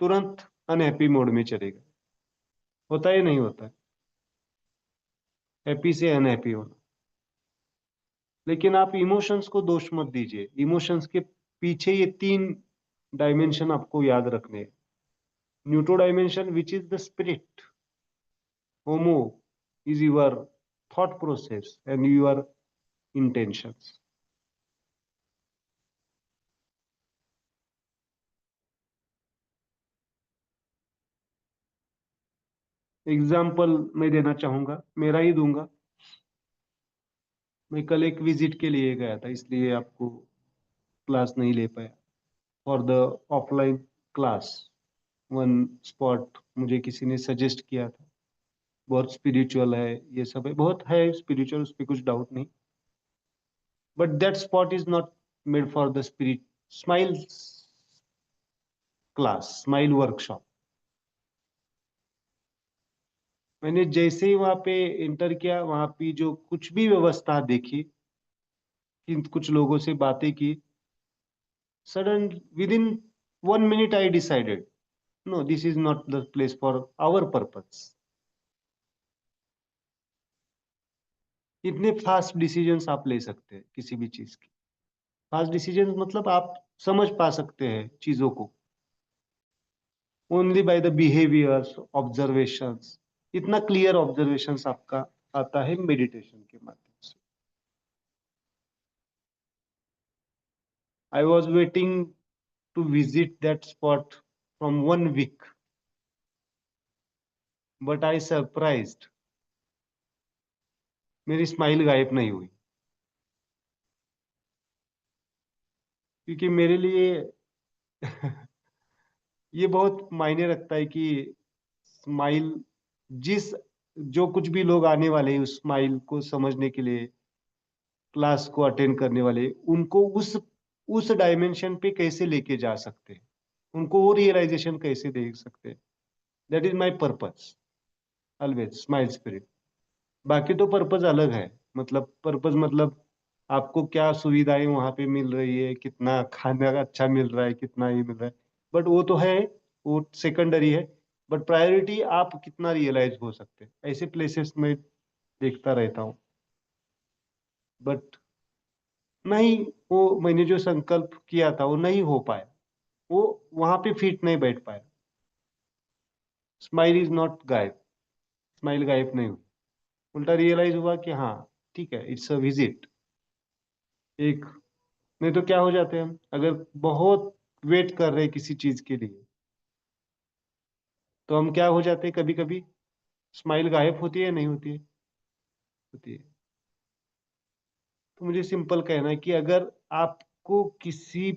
तुरंत अनहैप्पी मोड में चले गए। होता है नहीं होता है? हैप्पी से अनहैप्पी होना। लेकिन आप इमोशंस को दोष मत दीजिए। इमोशंस के पीछे ये 3 डायमेंशन आपको याद रखने हैं। Neutro dimension which is the spirit, homo is your thought process and your intentions. Example मैं देना चाहूंगा, मेरा ही दूंगा। मैं कल एक विजिट के लिए गया था, इसलिए आपको क्लास नहीं ले पाया। For the offline class, one spot मुझे किसी ने सजेस्ट किया था। बहुत स्पिरिचुअल है, ये सब है, बहुत है स्पिरिचुअल, उस पर कुछ डाउट नहीं। But that spot is not made for the spirit smile class, smile workshop. मैंने जैसे ही वहां पे इंटर किया, वहां पे जो कुछ भी व्यवस्था देखी, कि कुछ लोगों से बातें की, sudden with in 1 minute I decided, no, this is not the place for our purpose. इतने फास्ट डिसीजंस आप ले सकते हैं किसी भी चीज की। फास्ट डिसीजंस मतलब आप समझ पा सकते हैं चीजों को only by the behaviours, observations. इतना क्लियर ऑब्जर्वेशंस आपका आता है मेडिटेशन के माध्यम से। I was waiting to visit that spot from 1 week, but I surprised, मेरी स्माइल गायब नहीं हुई। क्योंकि मेरे लिए ये बहुत मायने रखता है कि स्माइल, जिस जो कुछ भी लोग आने वाले हैं उस स्माइल को समझने के लिए, क्लास को अटेंड करने वाले, उनको उस डायमेंशन पे कैसे लेके जा सकते हैं, उनको वो रियलाइजेशन कैसे दे सकते हैं। That is my purpose always, smile spirit. बाकी तो पर्पस अलग है। मतलब पर्पस मतलब आपको क्या सुविधाएं वहां पे मिल रही है, कितना खाना अच्छा मिल रहा है, कितना ये मिल रहा है, बट वो तो है, वो सेकेंडरी है। बट प्रायोरिटी आप कितना रियलाइज हो सकते हैं, ऐसे प्लेसेस में देखता रहता हूँ। बट नहीं, वो मैंने जो संकल्प किया था वो नहीं हो पाया, वो वहां पे फिट नहीं बैठ पाया। स्माइल इज नॉट गायब, स्माइल गायब नहीं हुई। उल्टा रियलाइज हुआ कि हाँ, ठीक है, इट्स अ विजिट। एक, नहीं तो क्या हो जाते हैं हम, अगर बहुत वेट कर रहे हैं किसी चीज के लिए, तो हम क्या हो जाते हैं, कभी कभी स्माइल गायब होती है, नहीं होती है? होती है। तो मुझे सिंपल कहना है कि अगर आपको किसी,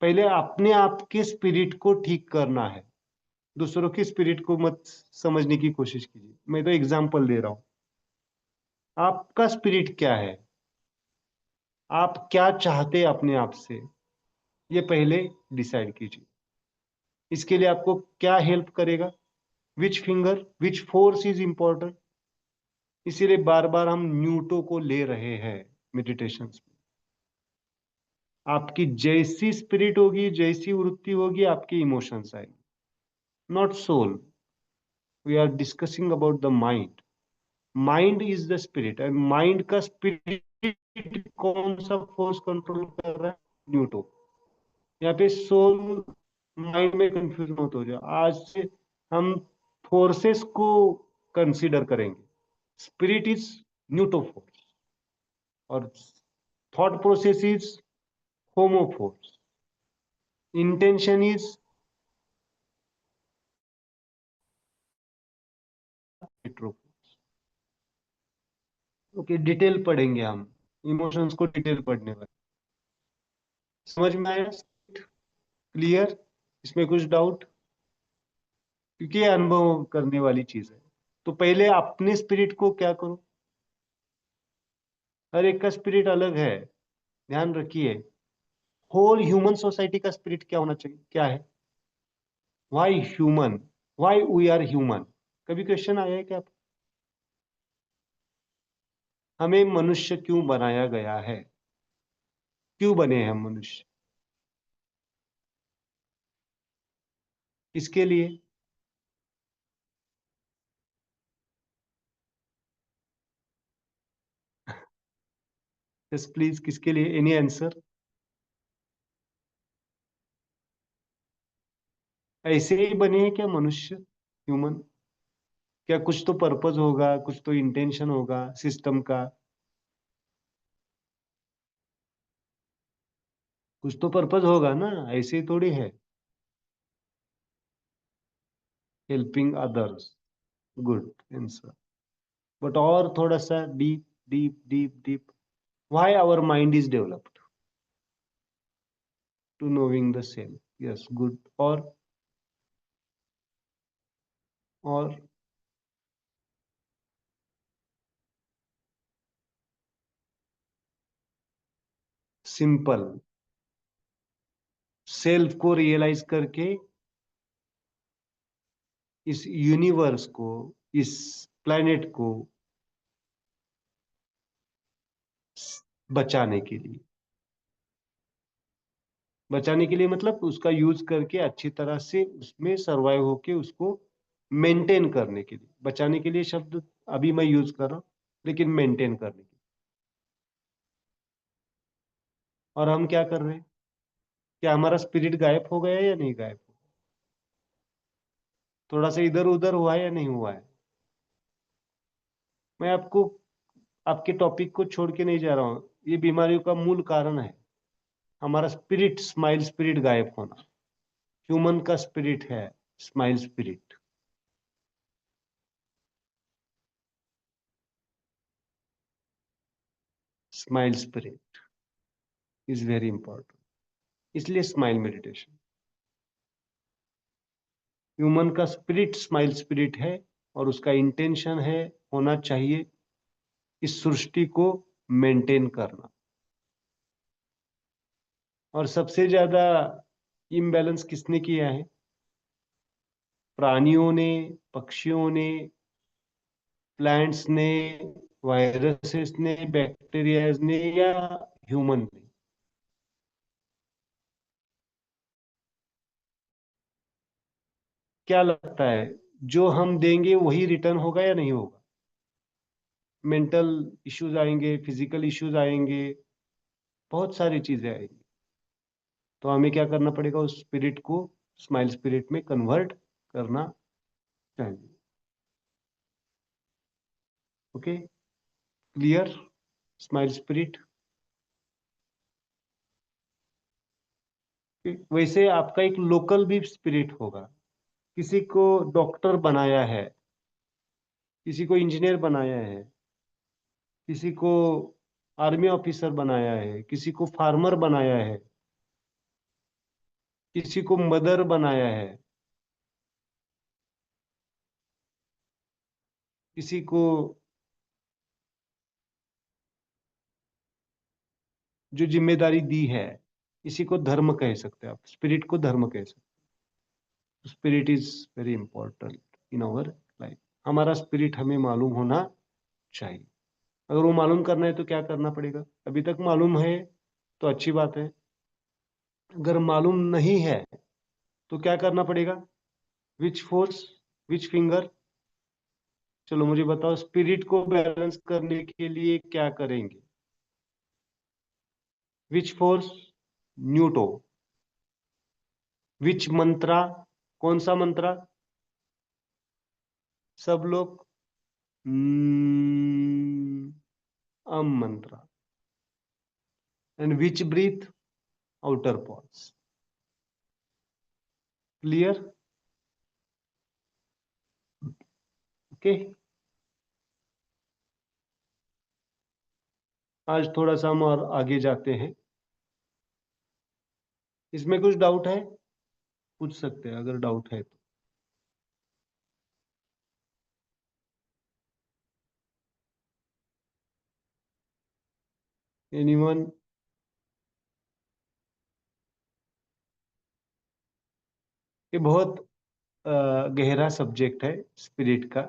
पहले अपने आप के स्पिरिट को ठीक करना है, दूसरों की स्पिरिट को मत समझने की कोशिश कीजिए। मैं तो एग्जांपल दे रहा हूं। आपका स्पिरिट क्या है, आप क्या चाहते हैं अपने आप से, ये पहले डिसाइड कीजिए। इसके लिए आपको क्या हेल्प करेगा, which finger, which force is important. इसीलिए बार बार हम न्यूटो को ले रहे हैं मेडिटेशन में। आपकी जैसी स्पिरिट होगी, जैसी वृत्ति होगी, आपकी इमोशंस आएंगे, not soul. We are discussing about the mind. Mind is the spirit, and mind का स्पिरिट कौन सा फोर्स कंट्रोल कर रहा है? न्यूटो। यहाँ पे सोल माइंड में कंफ्यूज मत हो जाओ। आज से हम फोर्सेस को कंसीडर करेंगे। स्पिरिट इज न्यूटो फोर्स, और thought process is homo force, intention is hetero force. Okay, detail पढ़ेंगे हम, इमोशंस को डिटेल पढ़ने वाले। समझ में आया? क्लियर? इसमें कुछ डाउट? क्योंकि ये अनुभव करने वाली चीज है। तो पहले अपने स्पिरिट को क्या करो, हर एक का स्पिरिट अलग है, ध्यान रखिए। होल ह्यूमन सोसाइटी का स्पिरिट क्या होना चाहिए, क्या है? Why human? Why we are human, कभी क्वेश्चन आया है क्या? हमें मनुष्य क्यों बनाया गया है? क्यों बने हैं हम मनुष्य? किसके लिए? यस प्लीज, किसके लिए? Any answer? ऐसे ही बने हैं क्या मनुष्य, ह्यूमन? क्या कुछ तो पर्पस होगा, कुछ तो इंटेंशन होगा सिस्टम का? कुछ तो पर्पस होगा ना, ऐसे ही थोड़ी है। Helping others, good answer. But और थोड़ा सा deep deep deep deep, why our mind is developed to knowing the same. Yes good. और सिंपल, सेल्फ को रियलाइज करके इस यूनिवर्स को, इस प्लेनेट को बचाने के लिए। बचाने के लिए मतलब उसका यूज करके अच्छी तरह से उसमें सरवाइव होके उसको मेंटेन करने के लिए। बचाने के लिए शब्द अभी मैं यूज कर रहा हूं, लेकिन मेंटेन करने के लिए। और हम क्या कर रहे हैं? क्या हमारा स्पिरिट गायब हो गया है या नहीं गायब? थोड़ा सा इधर उधर हुआ है या नहीं हुआ है? मैं आपको आपके टॉपिक को छोड़ के नहीं जा रहा हूं। ये बीमारियों का मूल कारण है हमारा स्पिरिट, स्माइल स्पिरिट गायब होना। ह्यूमन का स्पिरिट है smile spirit. Smile spirit is very important, इसलिए स्माइल मेडिटेशन। ह्यूमन का स्पिरिट स्माइल स्पिरिट है, और उसका इंटेंशन है, होना चाहिए, इस सृष्टि को मेंटेन करना। और सबसे ज्यादा इम्बैलेंस किसने किया है? प्राणियों ने, पक्षियों ने, प्लांट्स ने, वायरसेस ने, बैक्टीरियाज ने, या ह्यूमन ने? क्या लगता है, जो हम देंगे वही रिटर्न होगा या नहीं होगा? मेंटल इश्यूज आएंगे, फिजिकल इश्यूज आएंगे, बहुत सारी चीजें आएंगी। तो हमें क्या करना पड़ेगा? उस स्पिरिट को स्माइल स्पिरिट में कन्वर्ट करना चाहिए। Okay, clear? Smile spirit. वैसे आपका एक लोकल भी स्पिरिट होगा। किसी को डॉक्टर बनाया है, किसी को इंजीनियर बनाया है, किसी को आर्मी ऑफिसर बनाया है, किसी को फार्मर बनाया है, किसी को मदर बनाया है, किसी को जो जिम्मेदारी दी है। इसी को धर्म कह सकते हैं आप, स्पिरिट को धर्म कह सकते हैं। Spirit is very important in our life. हमारा स्पिरिट हमें मालूम होना चाहिए। अगर वो मालूम करना है तो क्या करना पड़ेगा? अभी तक मालूम है तो अच्छी बात है। अगर मालूम नहीं है तो क्या करना पड़ेगा? विच फोर्स, विच फिंगर? चलो मुझे बताओ, स्पिरिट को बैलेंस करने के लिए क्या करेंगे? Which force? Neutro. Which mantra? कौन सा मंत्रा? सब लोग अम mantra. And which breath? Outer pause. Clear? Okay. आज थोड़ा सा हम और आगे जाते हैं। इसमें कुछ डाउट है? पूछ सकते हैं अगर डाउट है तो। एनीवन? ये बहुत गहरा सब्जेक्ट है स्पिरिट का,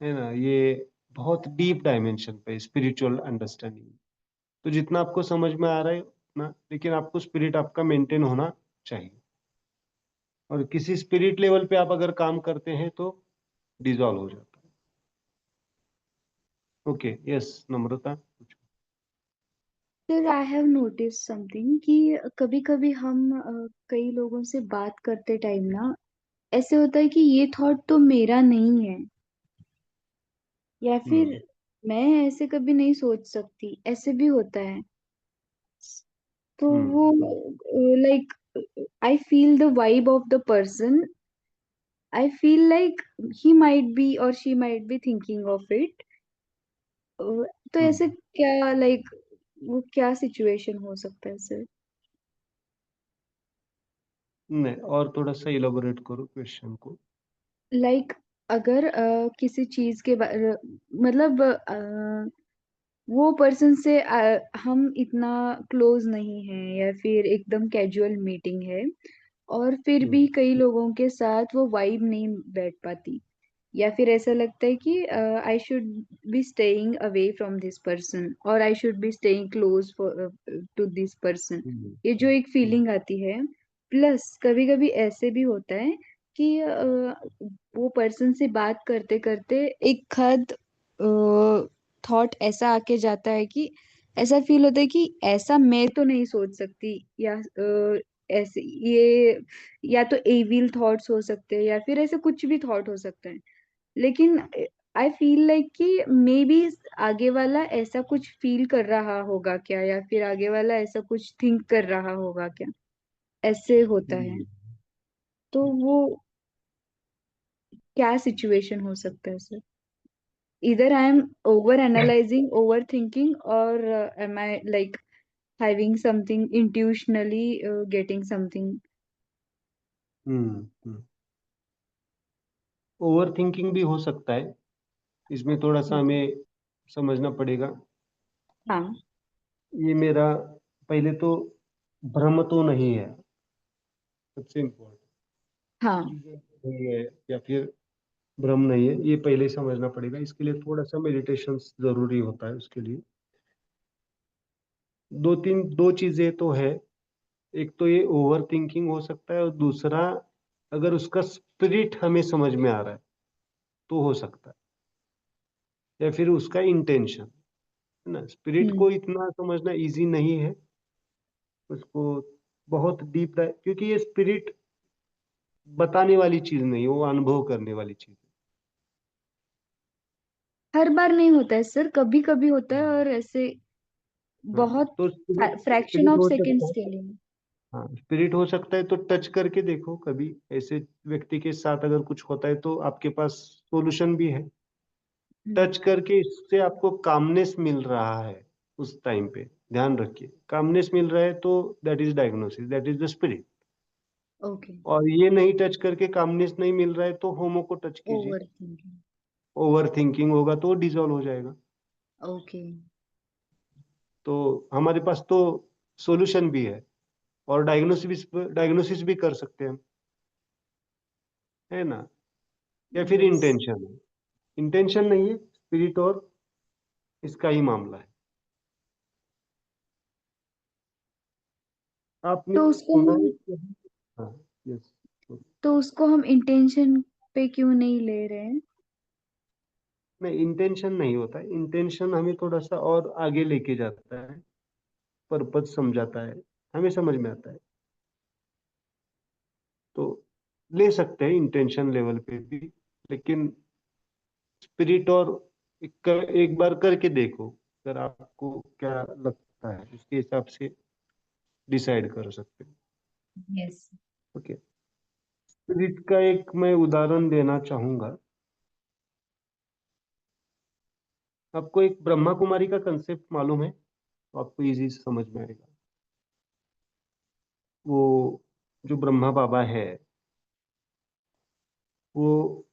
है ना। ये बहुत डीप डायमेंशन पे स्पिरिचुअल अंडरस्टैंडिंग। तो जितना आपको समझ में आ रहा है उतना, लेकिन आपको स्पिरिट आपका मेंटेन होना चाहिए। और किसी स्पिरिट लेवल पे आप अगर काम करते हैं तो डिसॉल्व हो जाता है। Okay, yes Namrata. Sir I have notice something कि कभी कभी हम कई लोगों से बात करते टाइम ना ऐसे होता है कि ये थॉट तो मेरा नहीं है, या फिर हम्म मैं ऐसे कभी नहीं सोच सकती, ऐसे भी होता है। तो वो hmm like I feel the vibe of the person, I feel like he might be और she might be thinking of it. तो ऐसे हम्म क्या लाइक वो क्या सिचुएशन हो सकता है सर? नहीं, और थोड़ा सा इलाबोरेट करो क्वेश्चन को। लाइक अगर किसी चीज के मतलब वो पर्सन से हम इतना क्लोज नहीं हैं या फिर एकदम कैजुअल मीटिंग है, और फिर भी हम्म कई लोगों के साथ वो वाइब नहीं बैठ पाती, या फिर ऐसा लगता है कि I should be staying away from this person और I should be staying close to this person. Hmm ये जो एक हम्म फीलिंग आती है, प्लस कभी कभी ऐसे भी होता है कि वो पर्सन से बात करते करते एक हद थॉट ऐसा आके जाता है कि ऐसा फील होता है कि ऐसा मैं तो नहीं सोच सकती, या ऐसे ये या तो एविल थॉट्स हो सकते हैं या फिर ऐसे कुछ भी थॉट हो सकते हैं। लेकिन आई फील लाइक कि मे बी आगे वाला ऐसा कुछ फील कर रहा होगा क्या, या फिर आगे वाला ऐसा कुछ थिंक कर रहा होगा क्या, ऐसे होता है। हम्म। तो वो क्या सिचुएशन हो सकता है सर? इधर I am overanalysing, overthinking, और am I like having something intuitionally getting something? Hmm. Overthinking भी हो सकता है, इसमें थोड़ा सा हमें समझना पड़ेगा। हाँ। ये मेरा पहले तो भ्रम तो नहीं है, सबसे इम्पोर्टेंट हाँ। नहीं है, या फिर भ्रम नहीं है, ये पहले ही समझना पड़ेगा। इसके लिए थोड़ा सा मेडिटेशन जरूरी होता है। उसके लिए दो चीजें तो है। एक तो ये ओवर थिंकिंग हो सकता है, और दूसरा अगर उसका स्पिरिट हमें समझ में आ रहा है तो हो सकता है, या फिर उसका इंटेंशन, है ना। स्पिरिट हम्म। को इतना समझना इजी नहीं है, उसको बहुत डीप, क्योंकि ये स्पिरिट बताने वाली चीज नहीं है, वो अनुभव करने वाली चीज हर बार नहीं होता है सर, कभी कभी होता है, है। और ऐसे हाँ, बहुत तो स्पिरिट फ्रैक्शन स्पिरिट ऑफ हो सकता सेकेंड्स है। के लिए। हाँ, स्पिरिट हो सकता है तो टच करके देखो कभी। ऐसे व्यक्ति के साथ अगर कुछ होता है तो आपके पास सॉल्यूशन भी है। हम्म। टच करके इससे आपको कामनेस मिल रहा है उस टाइम पे, ध्यान रखिए, कामनेस मिल रहा है तो that is diagnosis, that is the spirit. Okay. और ये नहीं टच करके कामनेस नहीं मिल रहा है तो होमो को टच कीजिए। Over thinking. ओवर थिंकिंग होगा तो डिसॉल्व हो जाएगा। ओके। तो हमारे पास तो सॉल्यूशन भी है, और डायग्नोसिस भी कर सकते हैं हम, है ना। या फिर यस। इंटेंशन है, इंटेंशन नहीं है, स्पिरिट और इसका ही मामला है। आपने तो उसको सुना है हम कि हाँ, यस, तो उसको हम इंटेंशन पे क्यों नहीं ले रहे हैं? नहीं, इंटेंशन नहीं होता है। इंटेंशन हमें थोड़ा सा और आगे लेके जाता है, पर्पज समझाता है, हमें समझ में आता है। तो ले सकते हैं इंटेंशन लेवल पे भी, लेकिन स्पिरिट और एक बार करके देखो, अगर आपको क्या लगता है उसके हिसाब से डिसाइड कर सकते हैं। यस। ओके, स्पिरिट का एक मैं उदाहरण देना चाहूंगा। आपको एक ब्रह्मा कुमारी का कंसेप्ट मालूम है तो आपको इजी से समझ में आएगा। वो जो ब्रह्मा बाबा है, वो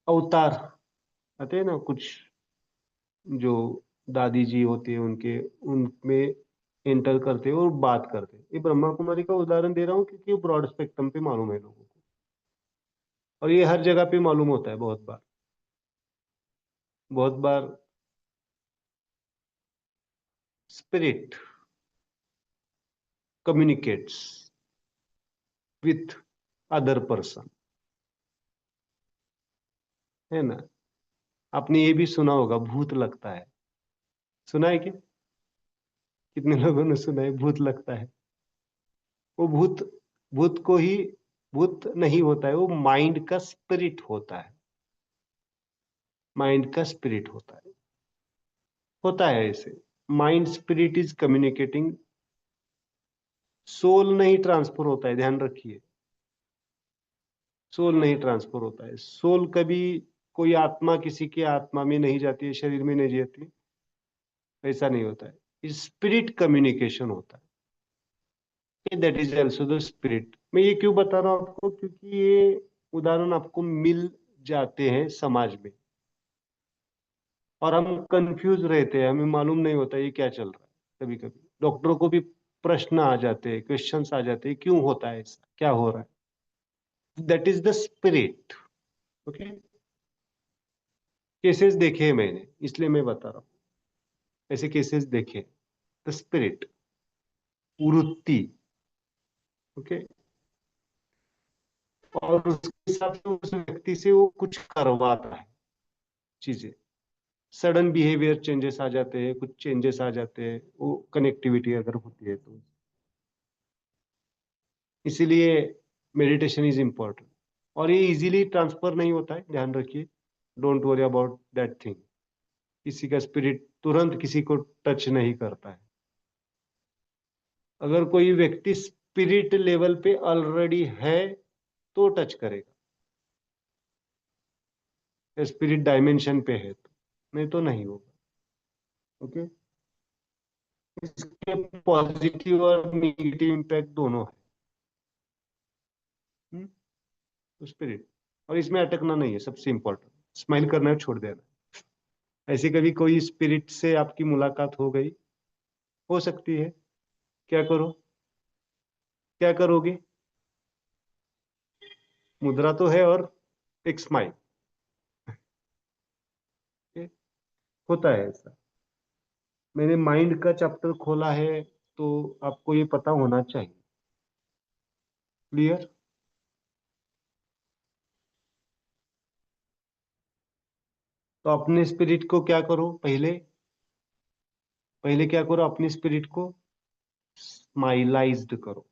अवतार आते हैं ना कुछ, जो दादी जी होती है उनके, उनमें एंटर करते हैं और बात करते हैं। ये ब्रह्मा कुमारी का उदाहरण दे रहा हूँ क्योंकि वो ब्रॉड स्पेक्ट्रम पे मालूम है लोगों को। और ये हर जगह पे मालूम होता है बहुत बार spirit communicates with other person, है ना। आपने ये भी सुना होगा भूत लगता है, सुना है क्या? कितने लोगों ने सुना है भूत लगता है? वो भूत भूत को ही भूत नहीं होता है, वो माइंड का स्पिरिट होता है, माइंड का स्पिरिट होता है ऐसे। Mind spirit is communicating, soul नहीं ट्रांसफर होता है, ध्यान रखिए। सोल नहीं ट्रांसफर होता है, सोल कभी कोई आत्मा किसी के आत्मा में नहीं जाती है, शरीर में नहीं जाती, ऐसा नहीं होता है। स्पिरिट कम्युनिकेशन होता है, that is also the spirit. मैं ये क्यों बता रहा हूं आपको, क्योंकि ये उदाहरण आपको मिल जाते हैं समाज में, और हम कंफ्यूज रहते हैं, हमें मालूम नहीं होता ये क्या चल रहा है। कभी कभी डॉक्टरों को भी प्रश्न आ जाते हैं, क्वेश्चंस आ जाते हैं, क्यों होता है ऐसा, क्या हो रहा है। That is the spirit. Okay, cases देखे हैं मैंने, इसलिए मैं बता रहा हूँ, ऐसे केसेस देखे। द स्पिरिट, वृत्ति। ओके, और उसके हिसाब से उस व्यक्ति से वो कुछ करवाता है चीजें। सडन बिहेवियर चेंजेस आ जाते हैं, कुछ चेंजेस आ जाते हैं, वो कनेक्टिविटी अगर होती है तो। इसीलिए मेडिटेशन इज इम्पोर्टेंट, और ये इजीली ट्रांसफर नहीं होता है, ध्यान रखिए। Don't worry about that thing. किसी का स्पिरिट तुरंत किसी को टच नहीं करता है। अगर कोई व्यक्ति स्पिरिट लेवल पे ऑलरेडी है तो टच करेगा, स्पिरिट डायमेंशन पे है तो, नहीं तो नहीं होगा। ओके, इसके पॉजिटिव और नेगेटिव इम्पैक्ट दोनों है। तो स्पिरिट, और इसमें अटकना नहीं है, सबसे इंपॉर्टेंट स्माइल करना है, छोड़ देना। ऐसी कभी कोई स्पिरिट से आपकी मुलाकात हो गई, हो सकती है, क्या करो, क्या करोगे? मुद्रा तो है और एक स्माइल, होता है ऐसा। मैंने माइंड का चैप्टर खोला है, तो आपको ये पता होना चाहिए। क्लियर? तो अपने स्पिरिट को क्या करो, पहले पहले क्या करो, अपने स्पिरिट को स्माइलाइज्ड करो।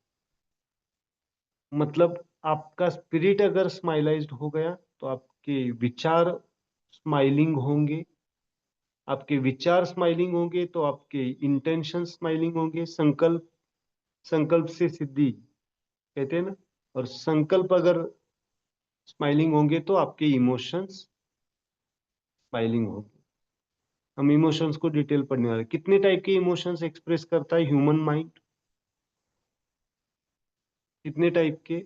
मतलब आपका स्पिरिट अगर स्माइलाइज्ड हो गया तो आपके विचार स्माइलिंग होंगे, आपके विचार स्माइलिंग होंगे तो आपके इंटेंशन स्माइलिंग होंगे। संकल्प, संकल्प से सिद्धि कहते हैं ना। और संकल्प अगर स्माइलिंग होंगे तो आपके इमोशंस स्माइलिंग होंगे। हम इमोशंस को डिटेल पढ़ने वाले। कितने टाइप के इमोशंस एक्सप्रेस करता है ह्यूमन माइंड? कितने टाइप के?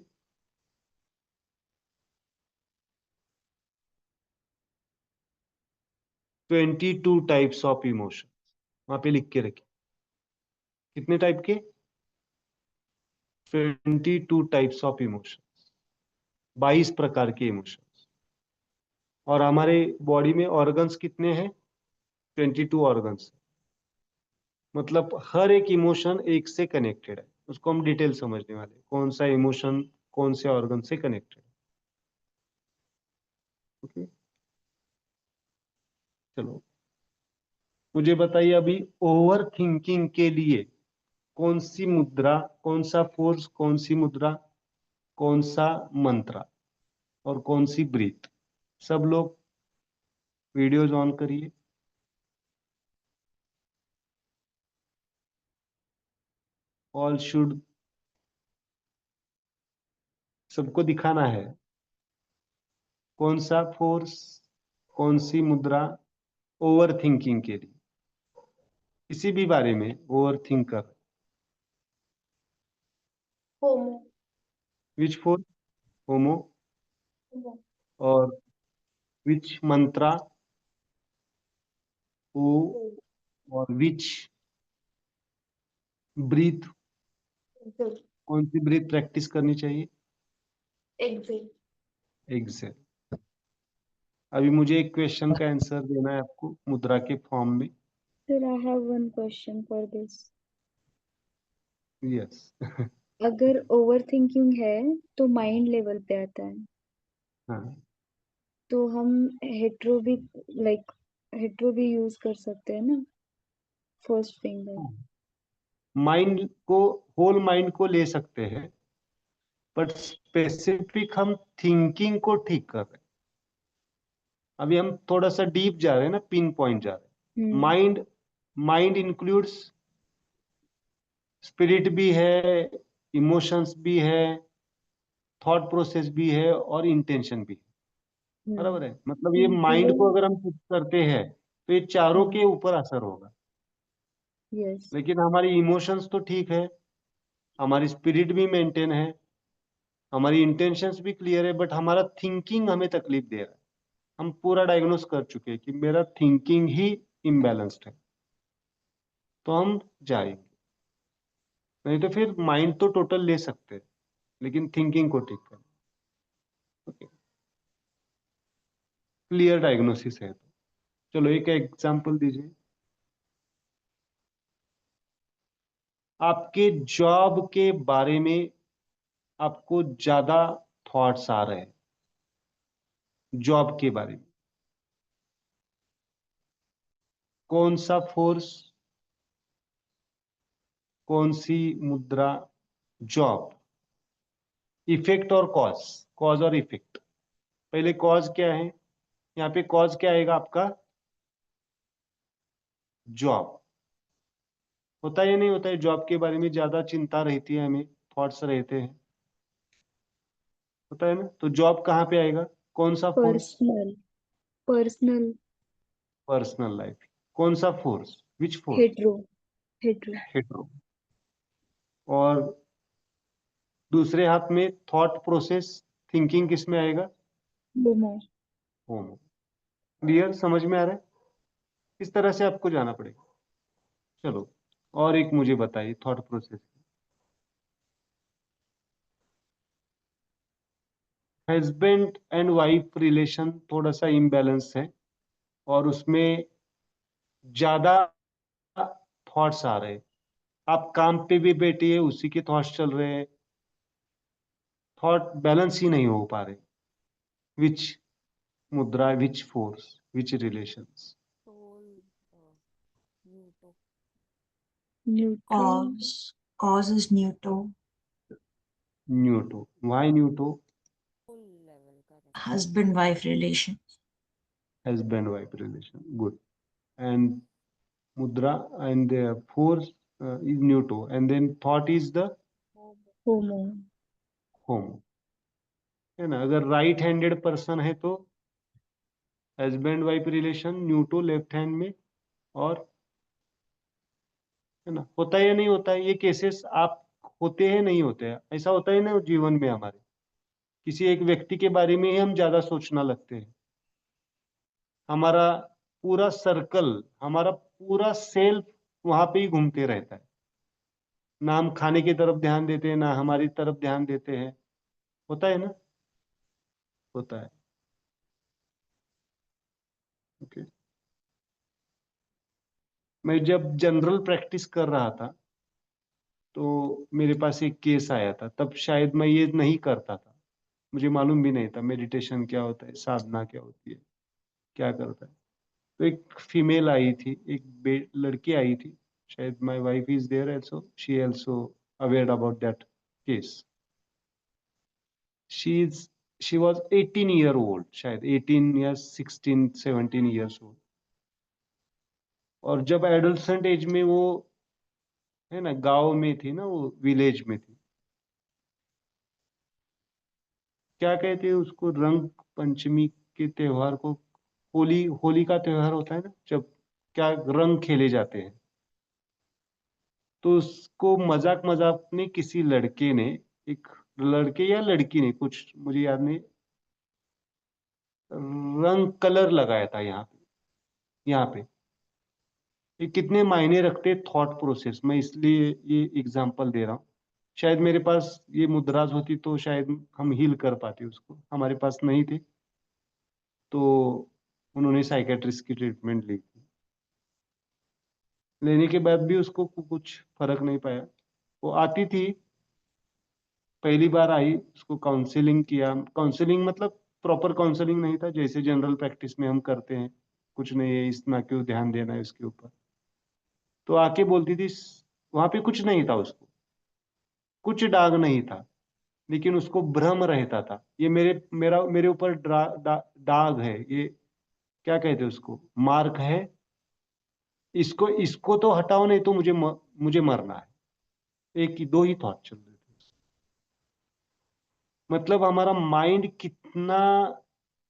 22 टाइप्स ऑफ इमोशन, वहां पे लिख के रखिए। कितने टाइप के? 22 टाइप्स ऑफ इमोशन, 22 प्रकार के इमोशन। और हमारे बॉडी में ऑर्गन्स कितने हैं? 22 ऑर्गन्स। मतलब हर एक इमोशन एक से कनेक्टेड है, उसको हम डिटेल समझने वाले हैं। कौन सा इमोशन कौन से ऑर्गन से कनेक्टेड है। ओके, चलो मुझे बताइए अभी, ओवर थिंकिंग के लिए कौन सी मुद्रा, कौन सा फोर्स, कौन सी मुद्रा, कौन सा मंत्र, और कौन सी ब्रीथ? सब लोग वीडियोज ऑन करिए। ऑल शुड, सबको दिखाना है कौन सा फोर्स, कौन सी मुद्रा ओवर थिंकिंग के लिए, किसी भी बारे में ओवर थिंक कर। Homo. Which force? Homo. Homo. और विच मंत्रा? ओ। और विच ब्रीथ? एक्सेल। कौन सी ब्रीथ प्रैक्टिस करनी चाहिए? एक्सेल। एग्जैक्ट। अभी मुझे एक क्वेश्चन का आंसर देना है आपको मुद्रा के फॉर्म में। Sir, I have one question for this. Yes. अगर ओवर थिंकिंग है तो माइंड लेवल पे आता है, हाँ, तो हम हेट्रो भी लाइक हेट्रो भी यूज कर सकते हैं ना, फर्स्ट फिंगर। माइंड को, होल माइंड को ले सकते हैं, बट स्पेसिफिक हम थिंकिंग को ठीक कर रहे हैं। अभी हम थोड़ा सा डीप जा रहे हैं ना, पिन पॉइंट जा रहे हैं। माइंड, माइंड इंक्लूड्स स्पिरिट भी है, इमोशंस भी है, थॉट प्रोसेस भी है और इंटेंशन भी है। बराबर है, मतलब ये माइंड को अगर हम फिक्स करते हैं तो ये चारों के ऊपर असर होगा। यस। लेकिन हमारी इमोशंस तो ठीक है, हमारी स्पिरिट भी मेंटेन है, हमारी इंटेंशंस भी क्लियर है, बट हमारा थिंकिंग हमें तकलीफ दे रहा है। हम पूरा डायग्नोस कर चुके हैं कि मेरा थिंकिंग ही इम्बैलेंस्ड है, तो हम जाएंगे। नहीं तो फिर माइंड तो टोटल ले सकते हैं, लेकिन थिंकिंग को ठीक करना। ओके, क्लियर डायग्नोसिस है। तो चलो एक एग्जांपल दीजिए। आपके जॉब के बारे में आपको ज्यादा थॉट्स आ रहे हैं, जॉब के बारे में। कौन सा फोर्स, कौन सी मुद्रा, जॉब, इफेक्ट और कॉज, कॉज और इफेक्ट। पहले कॉज क्या है, यहाँ पे कॉज क्या आएगा आपका, जॉब। होता है या नहीं होता है, जॉब के बारे में ज्यादा चिंता रहती है हमें, थॉट्स रहते हैं, होता है ना। तो जॉब कहाँ पे आएगा, कौन सा force, personal, personal, personal life. कौन सा force, which force, hetero, hetero, hetero. और दूसरे हाथ में थॉट प्रोसेस, थिंकिंग किस में आएगा, होमो। होमो। क्लियर, समझ में आ रहा है। इस तरह से आपको जाना पड़ेगा। चलो और एक मुझे बताइए thought process. Husband and wife relation थोड़ा सा इम्बैलेंस है, और उसमें ज्यादा थॉट्स आ रहे हैं। आप काम पे भी बैठिए, उसी के थॉट्स चल रहे हैं, थॉट बैलेंस ही नहीं हो पा रहे। Which mudra, which force, which relations. Neutro. Cause is neutral. Neutro, why neutro, Husband-wife relation. husband wife relation, good. And mudra and the force is Newton, and then thought is the homo. home, है ना। अगर right handed person है तो husband wife relation neutro left hand में, और है ना। होता है या नहीं होता है, ये केसेस आप होते हैं नहीं होते हैं, ऐसा होता है ना जीवन में हमारे। किसी एक व्यक्ति के बारे में ही हम ज्यादा सोचना लगते हैं, हमारा पूरा सर्कल, हमारा पूरा सेल्फ वहां पे ही घूमते रहता है। ना हम खाने की तरफ ध्यान देते हैं, ना हमारी तरफ ध्यान देते हैं। होता है ना, होता है। ओके। मैं जब जनरल प्रैक्टिस कर रहा था तो मेरे पास एक केस आया था, तब शायद मैं ये नहीं करता था, मुझे मालूम भी नहीं था मेडिटेशन क्या होता है, साधना क्या होती है, क्या करता है। तो एक फीमेल आई थी, एक लड़की आई थी, शायद my wife is there also, she also aware about that case. She is, she was 18 year old, शायद 18 या 16 17 ईयर्स ओल्ड। और जब एडोलसेंट एज में वो, है ना, गांव में थी ना, वो विलेज में थी। क्या कहते हैं उसको, रंग पंचमी के त्योहार को, होली, होली का त्योहार होता है ना जब, क्या रंग खेले जाते हैं। तो उसको मजाक मजाक में किसी लड़के ने, एक लड़के या लड़की ने, कुछ मुझे याद नहीं, रंग कलर लगाया था यहाँ पे, यहाँ पे। ये कितने मायने रखते थॉट प्रोसेस में, इसलिए ये एग्जांपल दे रहा हूँ। शायद मेरे पास ये मुद्राज होती तो शायद हम हील कर पाते उसको, हमारे पास नहीं थे, तो उन्होंने साइकेट्रिस्ट की ट्रीटमेंट ली थी। लेने के बाद भी उसको कुछ फर्क नहीं पाया। वो आती थी, पहली बार आई, उसको काउंसलिंग किया। काउंसलिंग मतलब प्रॉपर काउंसलिंग नहीं था, जैसे जनरल प्रैक्टिस में हम करते हैं, कुछ नहीं है, इतना क्यों ध्यान देना है उसके ऊपर। तो आके बोलती थी, वहां पे कुछ नहीं था, उसको कुछ दाग नहीं था, लेकिन उसको भ्रम रहता था, ये मेरे ऊपर दाग है, ये क्या कहते हैं उसको, मार्क है, इसको इसको तो हटाओ, नहीं तो मुझे मरना है। एक ही दो ही थॉट चल रहे थे। मतलब हमारा माइंड कितना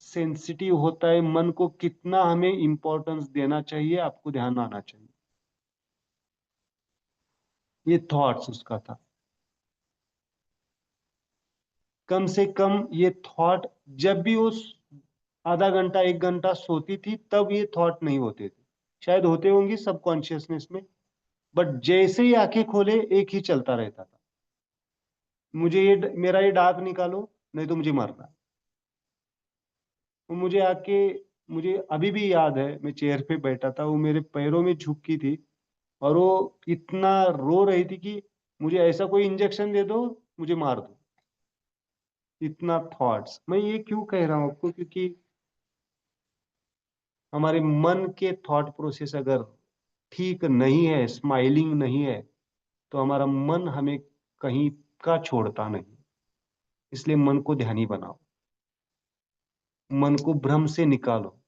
सेंसिटिव होता है, मन को कितना हमें इंपॉर्टेंस देना चाहिए, आपको ध्यान आना चाहिए। ये थॉट्स उसका था। कम से कम ये थॉट, जब भी वो आधा घंटा 1 घंटा सोती थी, तब ये थॉट नहीं होते थे। शायद होते होंगे सबकॉन्शियसनेस में, बट जैसे ही आंखें खोले एक ही चलता रहता था, मेरा ये दाग निकालो, नहीं तो मुझे मरना है। वो मुझे अभी भी याद है, मैं चेयर पे बैठा था, वो मेरे पैरों में झुकी थी, और वो इतना रो रही थी कि मुझे ऐसा कोई इंजेक्शन दे दो, मुझे मार दो। इतना थॉट्स। मैं ये क्यों कह रहा हूं आपको, क्योंकि हमारे मन के थॉट प्रोसेस अगर ठीक नहीं है, स्माइलिंग नहीं है, तो हमारा मन हमें कहीं का छोड़ता नहीं। इसलिए मन को ध्यानी बनाओ, मन को भ्रम से निकालो।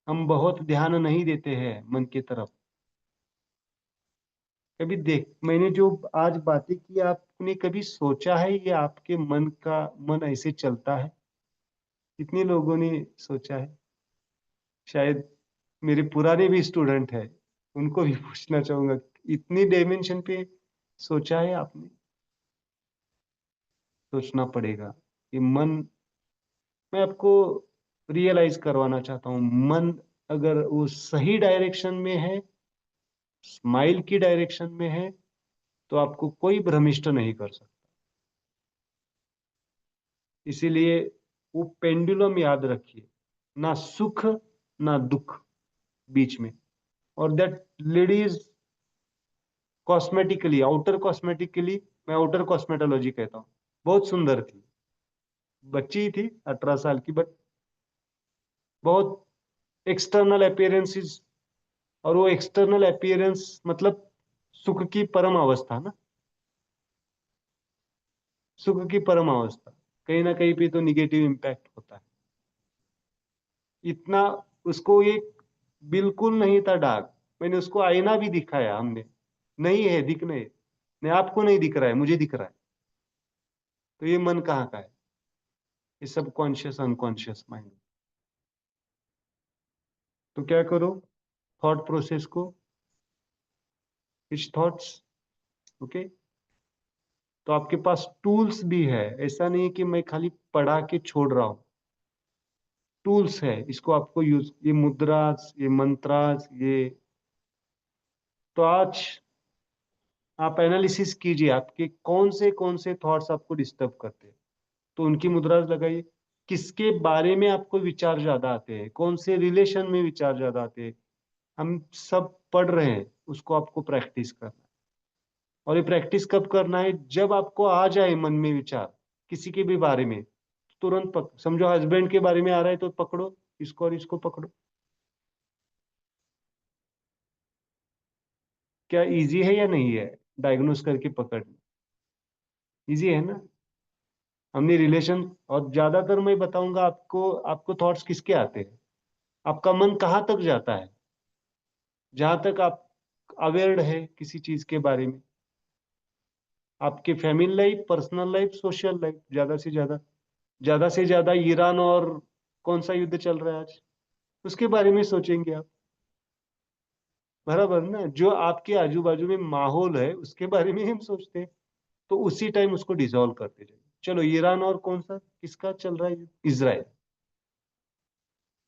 हम बहुत ध्यान नहीं देते हैं मन की तरफ। कभी मैंने जो आज बातें की, आपने कभी सोचा है ये आपके मन ऐसे चलता है? कितने लोगों ने सोचा है? शायद मेरे पुराने भी स्टूडेंट है, उनको भी पूछना चाहूंगा, इतनी डायमेंशन पे सोचा है आपने? सोचना पड़ेगा। ये मन, मैं आपको रियलाइज करवाना चाहता हूँ, मन अगर वो सही डायरेक्शन में है, स्माइल की डायरेक्शन में है, तो आपको कोई भ्रमिष्ट नहीं कर सकता। इसीलिए वो पेंडुलम याद रखिए, ना सुख ना दुख बीच में। और that lady is cosmetically, outer cosmetically, मैं आउटर कॉस्मेटोलॉजी कहता हूँ, बहुत सुंदर थी, बच्ची ही थी 18 साल की, बट बहुत एक्सटर्नल अपीयरेंसेस। और वो एक्सटर्नल अपीयरेंस मतलब सुख की परम अवस्था ना, सुख की परम अवस्था, कहीं ना कहीं पे तो निगेटिव इम्पैक्ट होता है। इतना उसको ये बिल्कुल नहीं था दाग। मैंने उसको आईना भी दिखाया, हमने, नहीं है, दिख नहीं, नहीं आपको नहीं दिख रहा है, मुझे दिख रहा है। तो ये मन कहाँ का है? ये सब कॉन्शियस अनकॉन्शियस माइंड। तो क्या करो, थॉट प्रोसेस को, इट्स थॉट्स, ओके। तो आपके पास टूल्स भी है, ऐसा नहीं है कि मैं खाली पढ़ा के छोड़ रहा हूं। टूल्स है, इसको आपको यूज, ये मुद्रास, ये मंत्रास, ये, तो आज आप एनालिसिस कीजिए, आपके कौन से थॉट्स आपको डिस्टर्ब करते हैं, तो उनकी मुद्रास लगाइए। किसके बारे में आपको विचार ज्यादा आते हैं, कौन से रिलेशन में विचार ज्यादा आते हैं, हम सब पढ़ रहे हैं, उसको आपको प्रैक्टिस करना है। और ये प्रैक्टिस कब करना है? जब आपको आ जाए मन में विचार किसी के भी बारे में, तुरंत समझो हस्बैंड के बारे में आ रहा है, तो पकड़ो इसको और इसको पकड़ो। क्या इजी है या नहीं है डायग्नोस करके पकड़ना? इजी है ना? हमने रिलेशन, और ज्यादातर मैं बताऊंगा आपको, आपको थॉट्स किसके आते हैं, आपका मन कहाँ तक जाता है, जहां तक आप अवेयर है किसी चीज के बारे में, आपके family life, personal life, social life, ज्यादा से ज्यादा ईरान और कौन सा युद्ध चल रहा है आज, उसके बारे में सोचेंगे आप, बराबर ना? जो आपके आजू बाजू में माहौल है उसके बारे में हम सोचते हैं, तो उसी टाइम उसको डिसॉल्व करते जाइए। चलो, ईरान और कौन सा, किसका चल रहा है? इजराइल।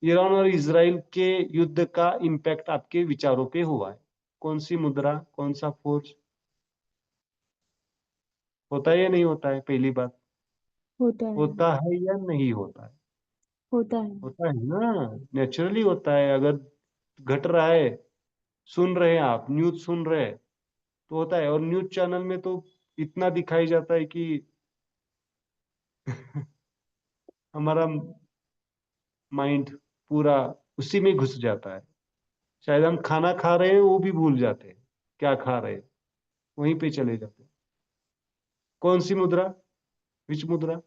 ईरान और इजराइल के युद्ध का इम्पैक्ट आपके विचारों पे हुआ है। कौन सी मुद्रा, कौन सा फोर्स, होता है या नहीं होता है? पहली बात, होता है। होता है या नहीं होता है? होता है। होता है ना, नेचुरली होता है। अगर घट रहा है, सुन रहे हैं आप, न्यूज सुन रहे हैं, तो होता है। और न्यूज चैनल में तो इतना दिखाई जाता है कि हमारा माइंड पूरा उसी में घुस जाता है। शायद हम खाना खा रहे हैं वो भी भूल जाते हैं क्या खा रहे हैं, वहीं पे चले जाते हैं। कौन सी mudra? Which mudra?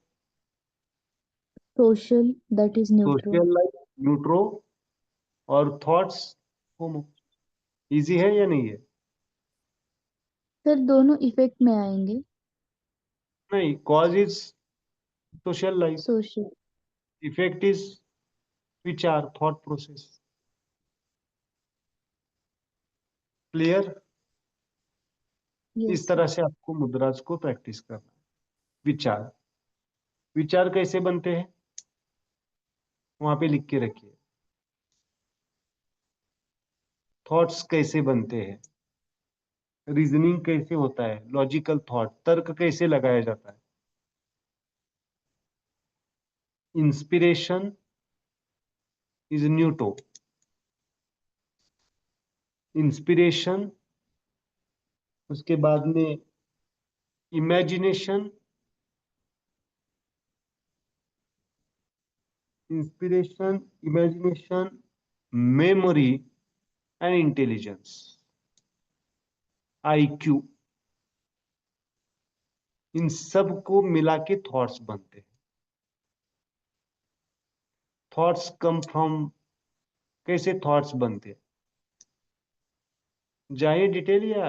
Social, that is neutral. Social life, neutro. और थॉट्स, होमो। इजी है या नहीं है? सर दोनों इफेक्ट में आएंगे। नहीं, cause is social life, social. Effect is विचार, थॉट प्रोसेस। क्लियर? यस इस सर। तरह से आपको मुद्राज को प्रैक्टिस करना है। विचार, विचार कैसे बनते हैं वहां पे लिख के रखिए। थॉट्स कैसे बनते हैं, रीजनिंग कैसे होता है, लॉजिकल थॉट, तर्क कैसे लगाया जाता है। Inspiration is न्यूटो। इंस्पिरेशन, उसके बाद में imagination, inspiration, imagination, memory and intelligence, IQ, इन सब को मिला के थॉट्स बनते हैं। थॉट्स कम फ्रॉम, कैसे थॉट्स बनते हैं, जाइए डिटेल या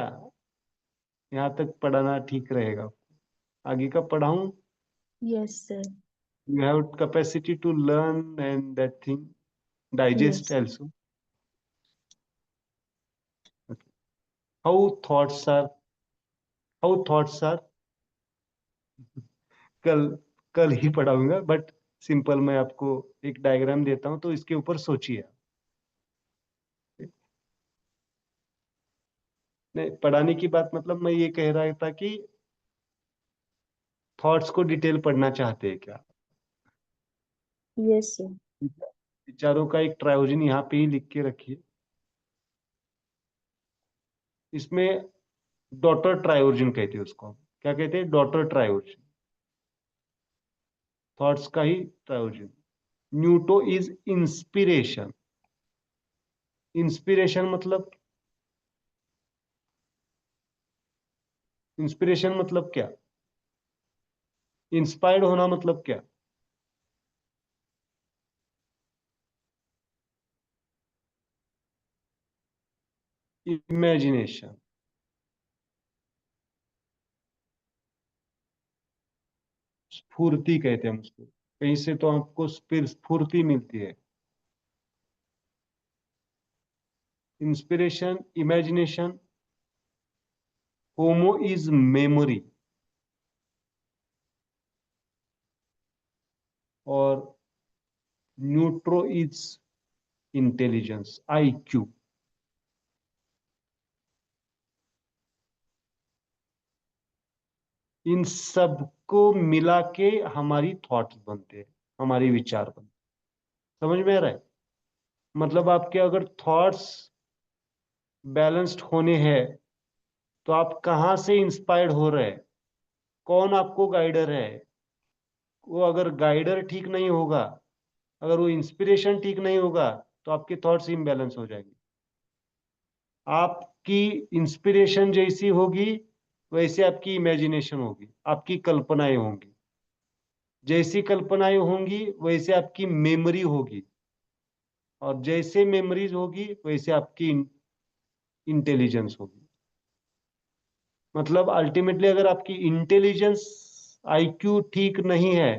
यहाँ तक पढ़ाना ठीक रहेगा? आगे का पढ़ाऊं? Yes sir. You have capacity to learn and that thing digest yes. also. Okay. How thoughts are, how thoughts are, कल कल ही पढ़ाऊंगा, बट सिंपल मैं आपको एक डायग्राम देता हूं तो इसके ऊपर सोचिए। नहीं, पढ़ाने की बात मतलब मैं ये कह रहा था कि थॉट्स को डिटेल पढ़ना चाहते हैं क्या? Yes sir. विचारों का एक ट्रायोजन यहाँ पे ही लिख के रखिए। इसमें डॉटर ट्रायोजन कहते हैं उसको। क्या कहते हैं? डॉटर ट्रायोजन, थॉट्स का ही ट्रायोजन। न्यूटो इज इंस्पिरेशन। इंस्पिरेशन मतलब, इंस्पिरेशन मतलब क्या? इंस्पायर्ड होना मतलब क्या? इमेजिनेशन। स्फूर्ति कहते हैं हम उसको। कहीं से तो आपको फिर स्फूर्ति मिलती है। Inspiration, imagination, homo is memory, और न्यूट्रो इज इंटेलिजेंस, आईक्यू। इन सबको मिला के हमारी थॉट्स बनते हैं, हमारी विचार बनते हैं। समझ में आ रहा है? मतलब आपके अगर थॉट्स बैलेंस्ड होने हैं तो आप कहाँ से इंस्पायर्ड हो रहे हैं, कौन आपको गाइडर है। वो अगर गाइडर ठीक नहीं होगा, अगर वो इंस्पिरेशन ठीक नहीं होगा, तो आपके थॉट्स इम्बैलेंस हो जाएंगे। आपकी इंस्पिरेशन जैसी होगी वैसे आपकी इमेजिनेशन होगी, आपकी कल्पनाएं होंगी। जैसी कल्पनाएं होंगी वैसे आपकी मेमोरी होगी, और जैसे मेमोरीज होगी वैसे आपकी इंटेलिजेंस होगी। मतलब अल्टीमेटली अगर आपकी इंटेलिजेंस, आईक्यू ठीक नहीं है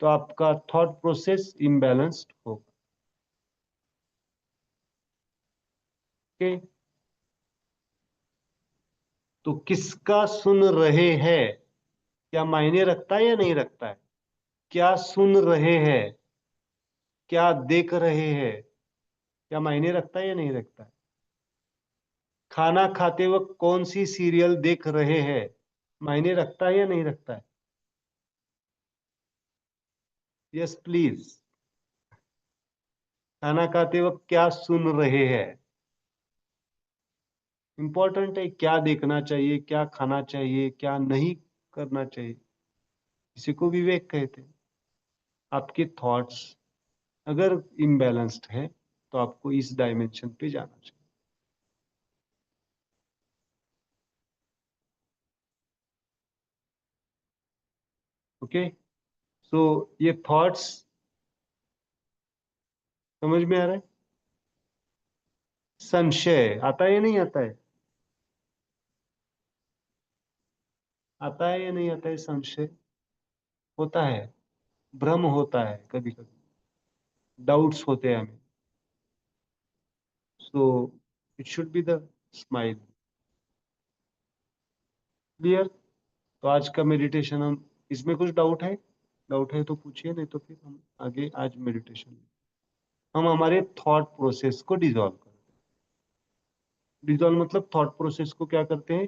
तो आपका थॉट प्रोसेस इम्बैलेंस्ड होगा। ओके? तो किसका सुन रहे हैं, क्या मायने रखता है या नहीं रखता है? क्या सुन रहे हैं, क्या देख रहे हैं, क्या मायने रखता है या नहीं रखता है? खाना खाते वक्त कौन सी सीरियल देख रहे हैं, मायने रखता है या नहीं रखता है? Yes please. खाना खाते वक्त क्या सुन रहे हैं? इंपॉर्टेंट है, क्या देखना चाहिए, क्या खाना चाहिए, क्या नहीं करना चाहिए। इसी को विवेक कहते हैं। आपके थॉट्स अगर इम्बैलेंस्ड है तो आपको इस डायमेंशन पे जाना चाहिए। ओके, सो ये थॉट्स समझ में आ रहा है? संशय आता है या नहीं आता है? आता है या नहीं आता है? संशय होता है, भ्रम होता है, कभी कभी डाउट्स होते हैं हमें। So it should be the smile. Clear? तो आज का मेडिटेशन हम, इसमें कुछ डाउट है तो पूछिए, नहीं तो फिर हम आगे आज मेडिटेशन हम हमारे थॉट प्रोसेस को डिसॉल्व करते हैं। डिसॉल्व मतलब थॉट प्रोसेस को क्या करते हैं?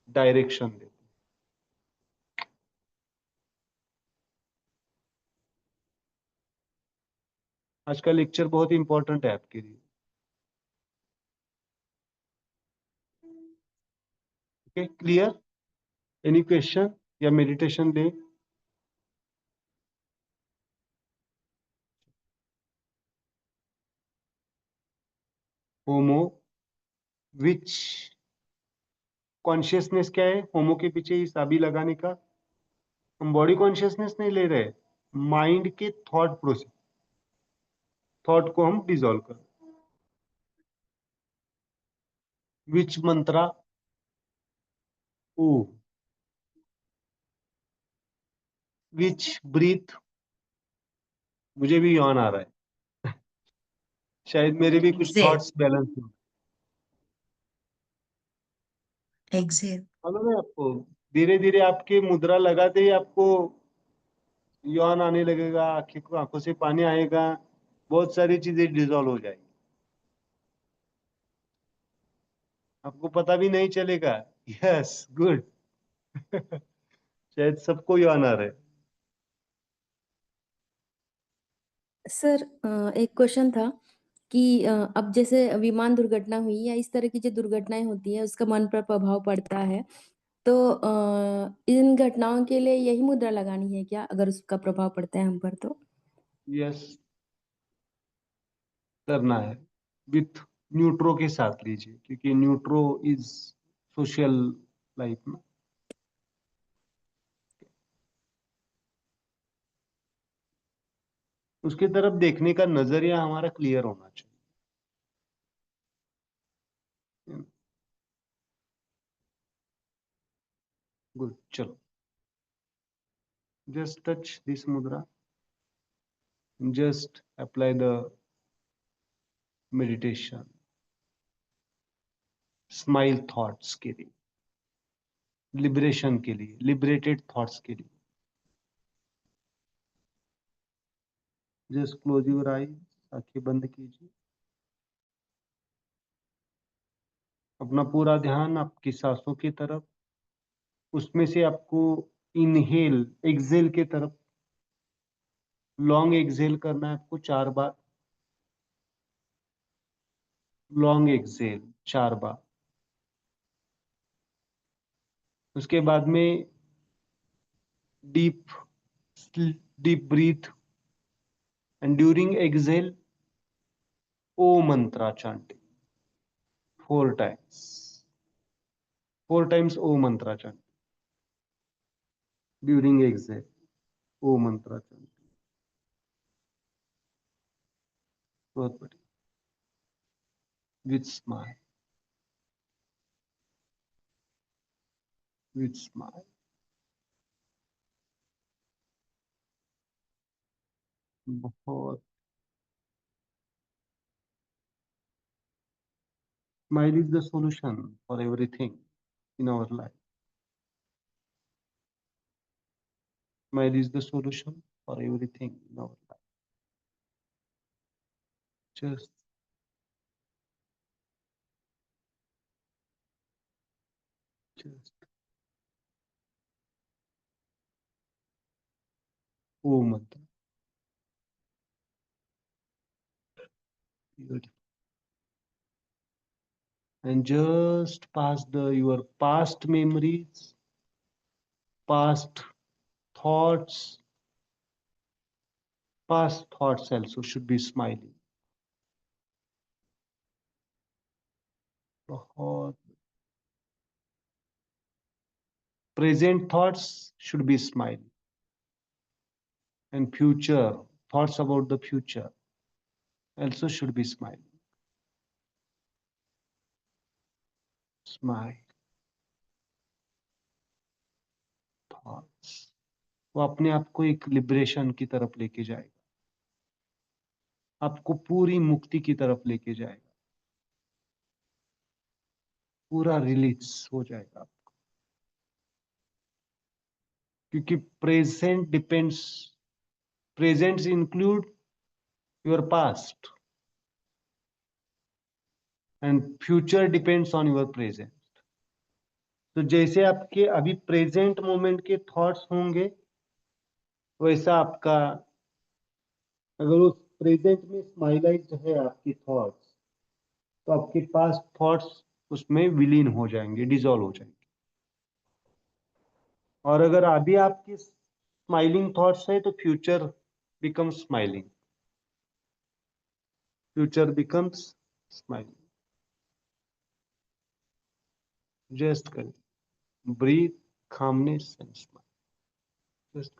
डायरेक्शन देते हैं। आज का लेक्चर बहुत इंपॉर्टेंट है आपके लिए। Okay, clear? एनी क्वेश्चन या मेडिटेशन डे? होमो विच कॉन्शियसनेस क्या है? होमो के पीछे इस अभी लगाने का, हम बॉडी कॉन्शियसनेस नहीं ले रहे, माइंड के थॉट प्रोसेस, थॉट को हम डिसॉल्व कर। विच मंत्रा? ओ। विच ब्रीथ? मुझे भी यौन आ रहा है। शायद मेरे भी कुछ Exhale. थॉट्स बैलेंस हो। Exhale. मालूम है आपको, धीरे धीरे आपकी मुद्रा लगाते ही आपको यौन आने लगेगा, आंखों से पानी आएगा, बहुत सारी चीजें डिसॉल्व हो जाएगी, आपको पता भी नहीं चलेगा। Yes, good. शायद सबको यौन आ रहा है। सर एक क्वेश्चन था कि अब जैसे विमान दुर्घटना हुई या इस तरह की जो दुर्घटनाएं होती है उसका मन पर प्रभाव पड़ता है, तो इन घटनाओं के लिए यही मुद्रा लगानी है क्या, अगर उसका प्रभाव पड़ता है हम पर तो? यस, करना है विथ न्यूट्रो के साथ लीजिए, क्योंकि न्यूट्रो इज सोशल लाइफ में। उसकी तरफ देखने का नजरिया हमारा क्लियर होना चाहिए। गुड, चलो, just touch this mudra, just apply the meditation, smile thoughts के लिए, लिबरेशन के लिए, लिबरेटेड थॉट्स के लिए। जस्ट क्लोज योर आई, आंखें बंद कीजिए, अपना पूरा ध्यान आपकी सांसों की तरफ, उसमें से आपको इनहेल एक्सेल की तरफ, लॉन्ग एक्सेल करना है आपको 4 बार, लॉन्ग एक्सेल 4 बार। उसके बाद में deep deep breath, and during exhale Om mantra chanting 4 times, 4 times Om mantra chanting during exhale, Om mantra chanting। बहुत बढ़िया, विथ स्माइल, विथ स्माइल। बहुत, smile is the solution for everything in our life. Smile is the solution for everything in our life. Just just ओ मतलब and just pass your past memories, past thoughts. Past thoughts also should be smiling. बहुत present thoughts should be smiling, and future thoughts about the future also should be smiling. Smile thoughts, वो अपने आप को एक liberation की तरफ लेके जाएगा, आपको पूरी मुक्ति की तरफ लेके जाएगा, पूरा रिलीज हो जाएगा आपको, क्योंकि presents include your past and future depends on your present. तो जैसे आपके अभी प्रेजेंट मोमेंट के थॉट्स होंगे, वैसा आपका, अगर उस प्रेजेंट में स्माइलाइज्ड है आपकी थॉट्स, तो आपके पास थॉट्स उसमें विलीन हो जाएंगे, डिसॉल्व हो जाएंगे. और अगर अभी आपकी स्माइलिंग थॉट्स है तो future becomes smiling, future becomes smiling. Just करें, breathe, calmness and smile. Just